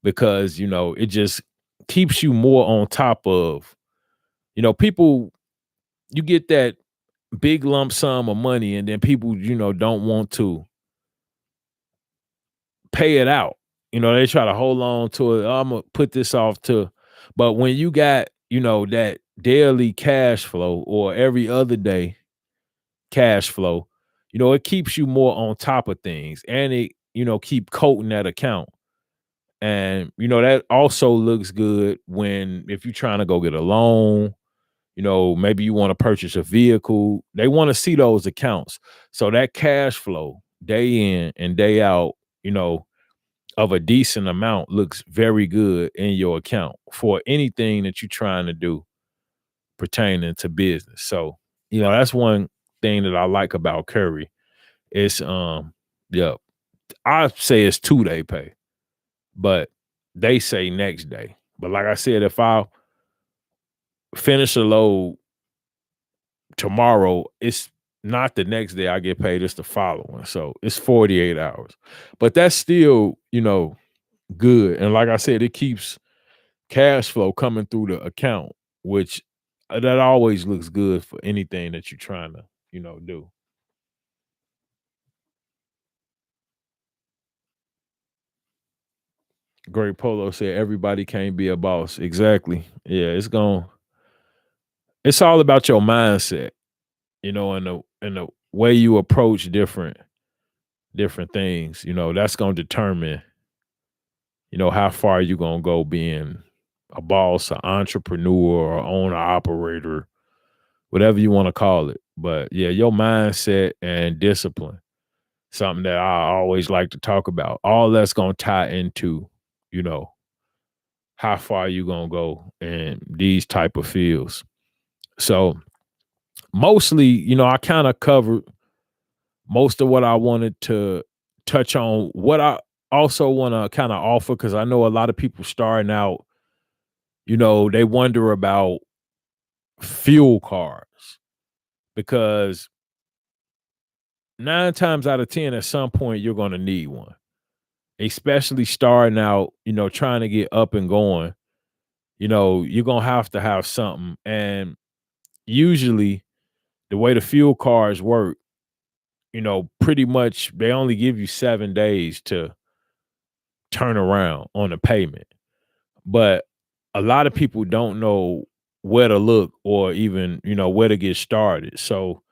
because it just keeps you more on top of, people. You get that big lump sum of money, and then people, don't want to pay it out. They try to hold on to it. "Oh, I'm gonna put this off to," but when you got, that daily cash flow or every other day cash flow, it keeps you more on top of things, and it, keep coating that account. And that also looks good when, if you're trying to go get a loan, maybe you want to purchase a vehicle, they want to see those accounts. So that cash flow day in and day out, of a decent amount looks very good in your account for anything that you're trying to do pertaining to business. So, that's one thing that I like about Curry. It's yeah, I say it's 2-day pay, but they say next day. But like I said, if I finish a load tomorrow, it's not the next day I get paid, it's the following. So it's 48 hours. But that's still, good. And like I said, it keeps cash flow coming through the account, which that always looks good for anything that you're trying to, do. Great Polo said everybody can't be a boss. Exactly. Yeah, it's all about your mindset, and the way you approach different things. That's gonna determine, how far you gonna go being a boss, an entrepreneur, or owner, operator, whatever you want to call it. But yeah, your mindset and discipline, something that I always like to talk about. All that's gonna tie into, you know, how far you gonna go in these type of fields. So mostly, I kind of covered most of what I wanted to touch on. What I also want to kind of offer, because I know a lot of people starting out, they wonder about fuel cards, because 9 times out of 10, at some point, you're going to need one, especially starting out, trying to get up and going. You're going to have something. And usually, the way the fuel cards work, pretty much they only give you 7 days to turn around on a payment. But a lot of people don't know where to look, or even, where to get started. So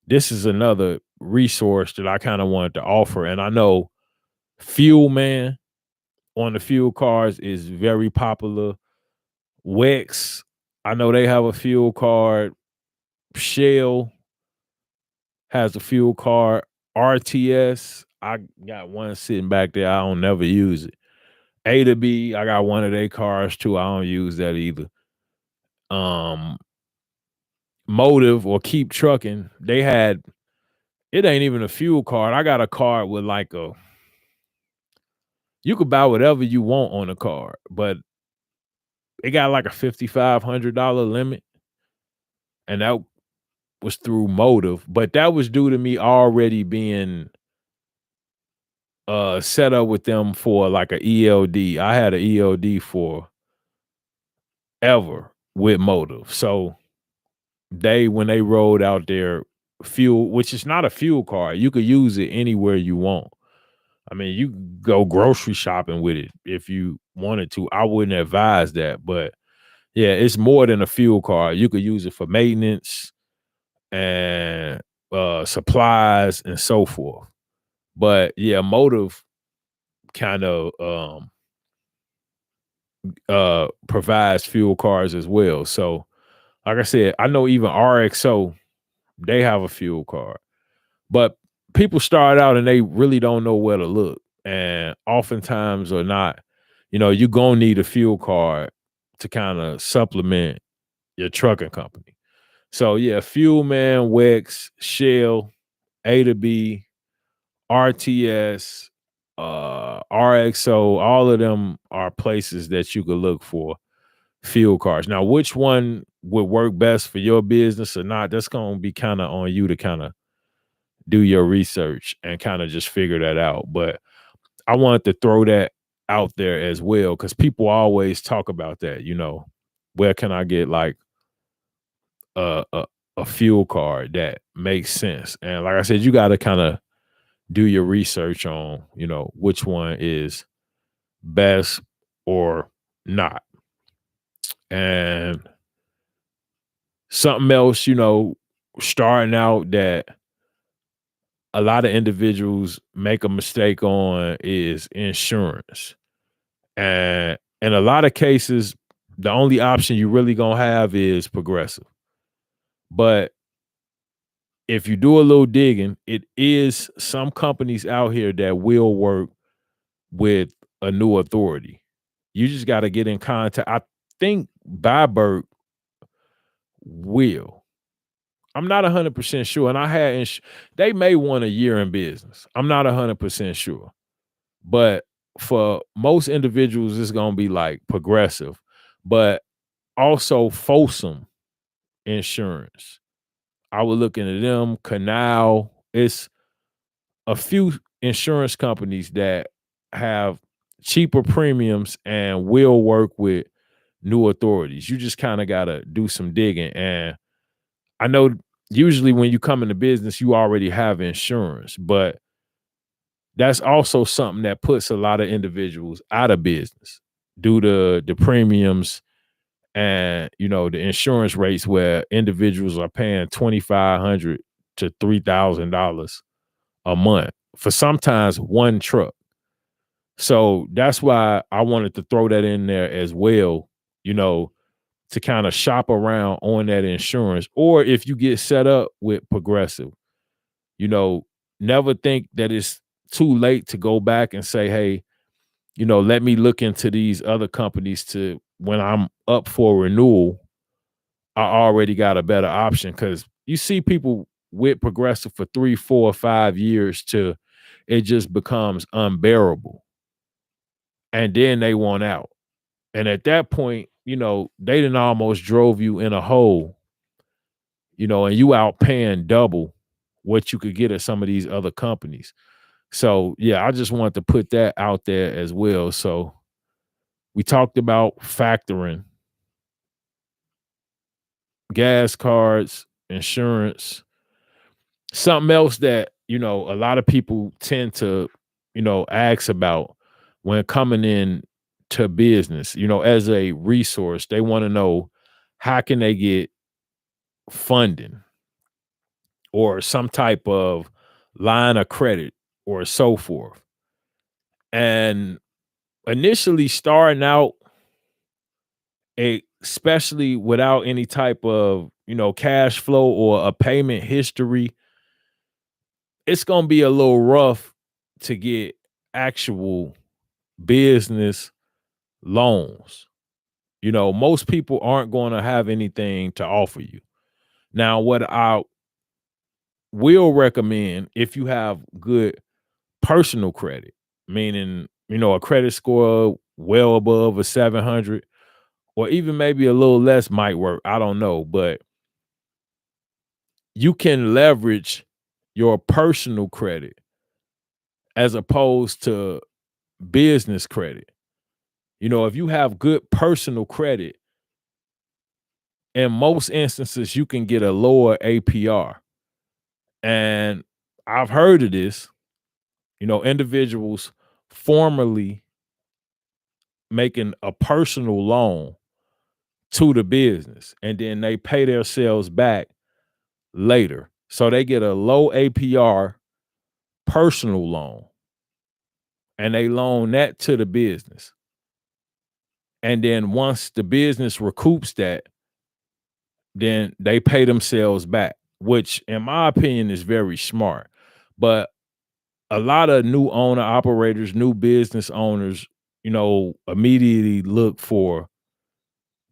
this is another resource that I kind of wanted to offer. And I know Fuel Man on the fuel cards is very popular. Wex, I know they have a fuel card. Shell has a fuel card. RTS, I got one sitting back there. I don't never use it. A to B, I got one of their cars too. I don't use that either. Um, Motive or Keep Trucking, they had, it ain't even a fuel card. I got a card with like you could buy whatever you want on the card, but it got like a $5,500 limit, and that was through Motive. But that was due to me already being set up with them for like a ELD. I had an ELD for ever with Motive. So when they rolled out their fuel, which is not a fuel card, you could use it anywhere you want. I mean, you could go grocery shopping with it if you wanted to. I wouldn't advise that, but yeah, it's more than a fuel card. You could use it for maintenance and supplies and so forth. But yeah, Motive kind of provides fuel cards as well. So like I said, I know even RXO, they have a fuel card. But people start out and they really don't know where to look. And oftentimes or not, you're gonna need a fuel card to kind of supplement your trucking company. So yeah, Fuel Man, Wex, Shell, A to B, RTS, RXO, all of them are places that you could look for fuel cards. Now, which one would work best for your business or not, that's gonna be kind of on you to kind of do your research and kind of just figure that out. But I wanted to throw that out there as well, because people always talk about that, where can I get like a, a a fuel card that makes sense? And like I said, you got to kind of do your research on, which one is best or not. And something else, starting out that a lot of individuals make a mistake on is insurance. And in a lot of cases, the only option you really gonna have is Progressive. But if you do a little digging, it is some companies out here that will work with a new authority. You just got to get in contact. I think Byberg will. I'm not 100% sure. And I had, they may want a year in business. I'm not 100% sure. But for most individuals, it's going to be like Progressive, but also Folsom Insurance. I was looking at them, Canal. It's a few insurance companies that have cheaper premiums and will work with new authorities. You just kind of got to do some digging. And I know usually when you come into business, you already have insurance, but that's also something that puts a lot of individuals out of business due to the premiums and the insurance rates where individuals are paying 2,500 to $3,000 a month for sometimes one truck. So that's why I wanted to throw that in there as well, you know, to kind of shop around on that insurance. Or if you get set up with Progressive, you know, never think that it's too late to go back and say, hey, let me look into these other companies to when I'm up for renewal, I already got a better option. Cause you see people with Progressive for 3, 4, 5 years to it just becomes unbearable. And then they want out. And at that point, they done almost drove you in a hole, and you out paying double what you could get at some of these other companies. So yeah, I just wanted to put that out there as well. So we talked about factoring, gas cards, insurance. Something else that, a lot of people tend to, ask about when coming in to business, as a resource, they want to know how can they get funding or some type of line of credit or so forth. And initially starting out, especially without any type of, cash flow or a payment history, it's going to be a little rough to get actual business loans. Most people aren't going to have anything to offer you. Now, what I will recommend if you have good personal credit, meaning, a credit score well above a 700 or even maybe a little less might work. I don't know, but you can leverage your personal credit as opposed to business credit. If you have good personal credit, in most instances, you can get a lower APR. And I've heard of this, individuals formerly making a personal loan to the business and then they pay themselves back later. So they get a low APR personal loan and they loan that to the business. And then once the business recoups that, then they pay themselves back, which in my opinion is very smart. But a lot of new owner operators, new business owners, immediately look for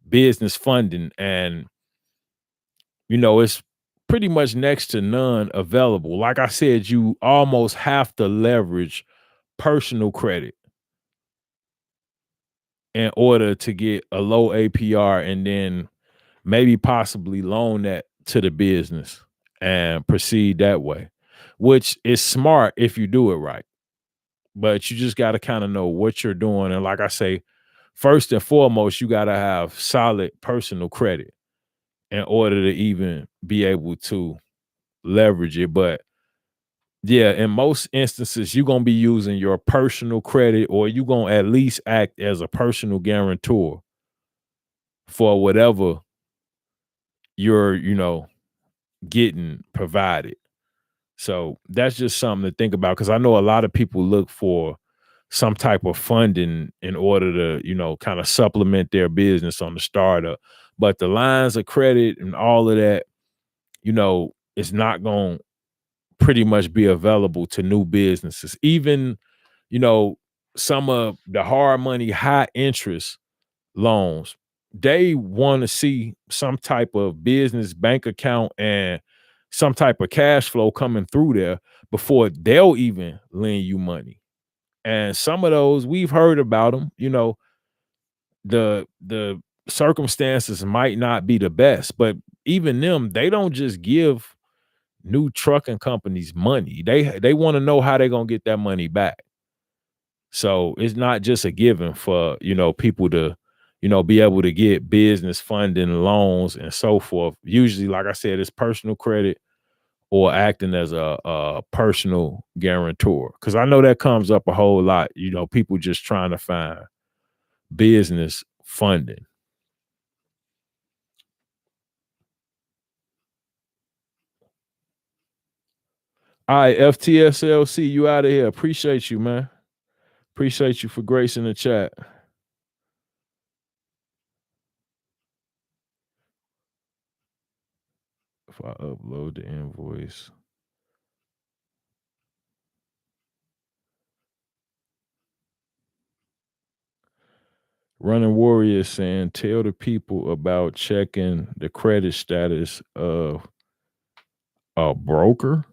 business funding and, it's pretty much next to none available. Like I said, you almost have to leverage personal credit in order to get a low APR and then maybe possibly loan that to the business and proceed that way, which is smart if you do it right. But you just got to kind of know what you're doing. And like I say, first and foremost, you got to have solid personal credit in order to even be able to leverage it. But yeah, in most instances, you're going to be using your personal credit or you're going to at least act as a personal guarantor for whatever you're, getting provided. So that's just something to think about because I know a lot of people look for some type of funding in order to, kind of supplement their business on the startup. But the lines of credit and all of that, is not going to pretty much be available to new businesses. Even, you know, some of the hard money, high interest loans, they want to see some type of business bank account and some type of cash flow coming through there before they'll even lend you money. And some of those we've heard about them, the circumstances might not be the best, but even them, they don't just give new trucking companies money. They want to know how they're gonna get that money back. So it's not just a given for people to be able to get business funding, loans, and so forth. Usually, like I said, it's personal credit or acting as a personal guarantor? Because I know that comes up a whole lot. You know, people just trying to find business funding. All right, FTSLC, you out of here. Appreciate you, man. Appreciate you for gracing the chat. If I upload the invoice. Running Warrior saying, tell the people about checking the credit status of a broker.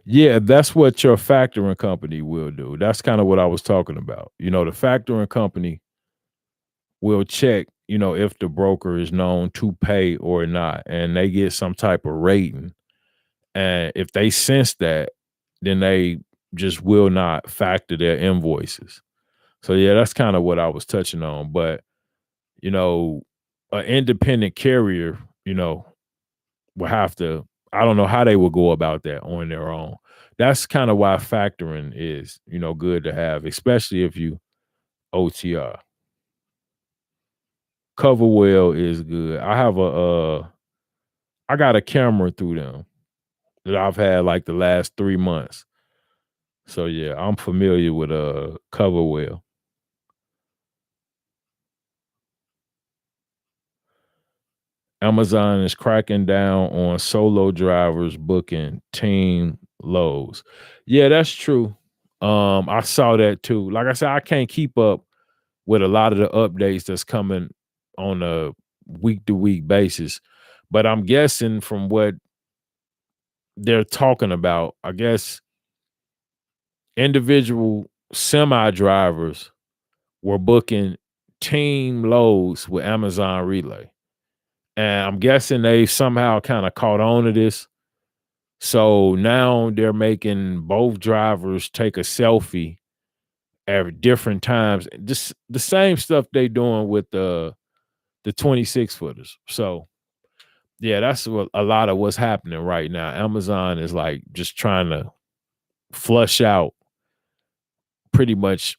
Yeah, that's what your factoring company will do. That's kind of what I was talking about. You know, the factoring company will check, you know, if the broker is known to pay or not, and they get some type of rating. And if they sense that, then they just will not factor their invoices. So yeah, that's kind of what I was touching on. But you know, an independent carrier, you know, will have to. I don't know how they will go about that on their own. That's kind of why factoring is, you know, good to have, especially if you OTR. Coverwell is good. I got a camera through them that I've had like the last 3 months. So yeah, I'm familiar with Coverwell. Amazon is cracking down on solo drivers booking team loads. Yeah, that's true. I saw that too. Like I said, I can't keep up with a lot of the updates that's coming on a week to week basis. But I'm guessing from what they're talking about, I guess individual semi drivers were booking team loads with Amazon Relay. And I'm guessing they somehow kind of caught on to this. So now they're making both drivers take a selfie at different times. Just the same stuff they doing with the 26 footers. So yeah, that's what a lot of what's happening right now. Amazon is like just trying to flush out pretty much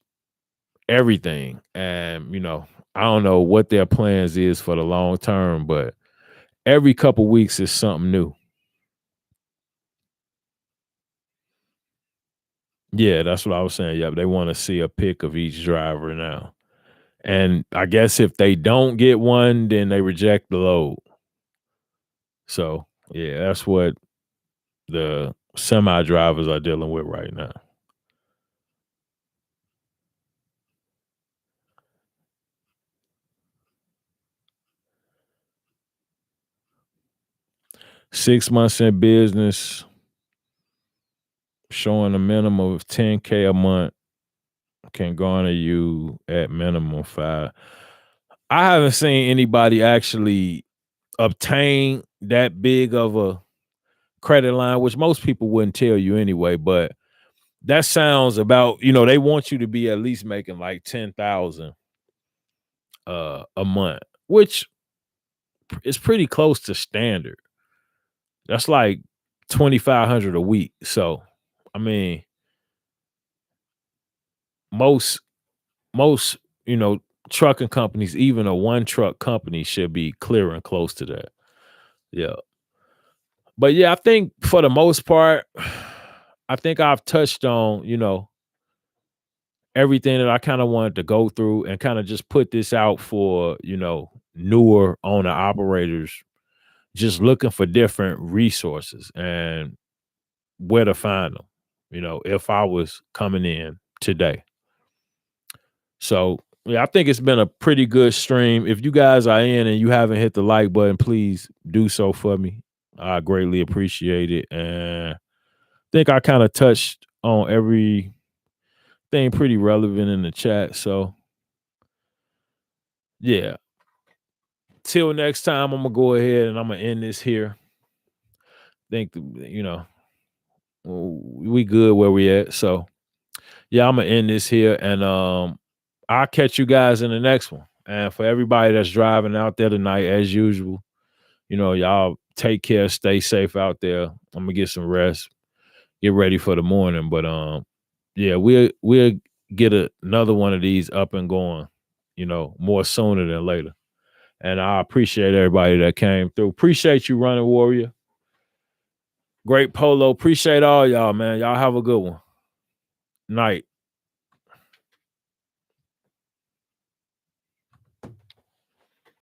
everything. And you know, I don't know what their plans is for the long term, but every couple weeks is something new. Yeah, that's what I was saying. Yeah, they want to see a pic of each driver now. And I guess if they don't get one, then they reject the load. So yeah, that's what the semi drivers are dealing with right now. Six months in business, showing a minimum of 10K a month can garner you at minimum 5. I haven't seen anybody actually obtain that big of a credit line, which most people wouldn't tell you anyway, but that sounds about, you know, they want you to be at least making like 10,000 a month, which is pretty close to standard. That's like 2,500 a week. So, I mean, most most, you know, trucking companies, even a one truck company should be clearing close to that. Yeah. But yeah, I think for the most part, I think I've touched on, you know, everything that I kind of wanted to go through and kind of just put this out for, you know, newer owner operators just looking for different resources and where to find them, you know, if I was coming in today. So, yeah, I think it's been a pretty good stream. If you guys are in and you haven't hit the like button, please do so for me. I greatly appreciate it. And I think I kind of touched on everything pretty relevant in the chat. So, yeah. Till next time, I'm gonna go ahead and I'm gonna end this here. Think you know we good where we at. So yeah, I'm gonna end this here, and I'll catch you guys in the next one. And for everybody that's driving out there tonight, as usual, you know, y'all take care, stay safe out there. I'm gonna get some rest, get ready for the morning. But yeah, we'll get another one of these up and going, more sooner than later. And I appreciate everybody that came through. Appreciate you, Running Warrior. Great Polo. Appreciate all y'all, man. Y'all have a good one. Night.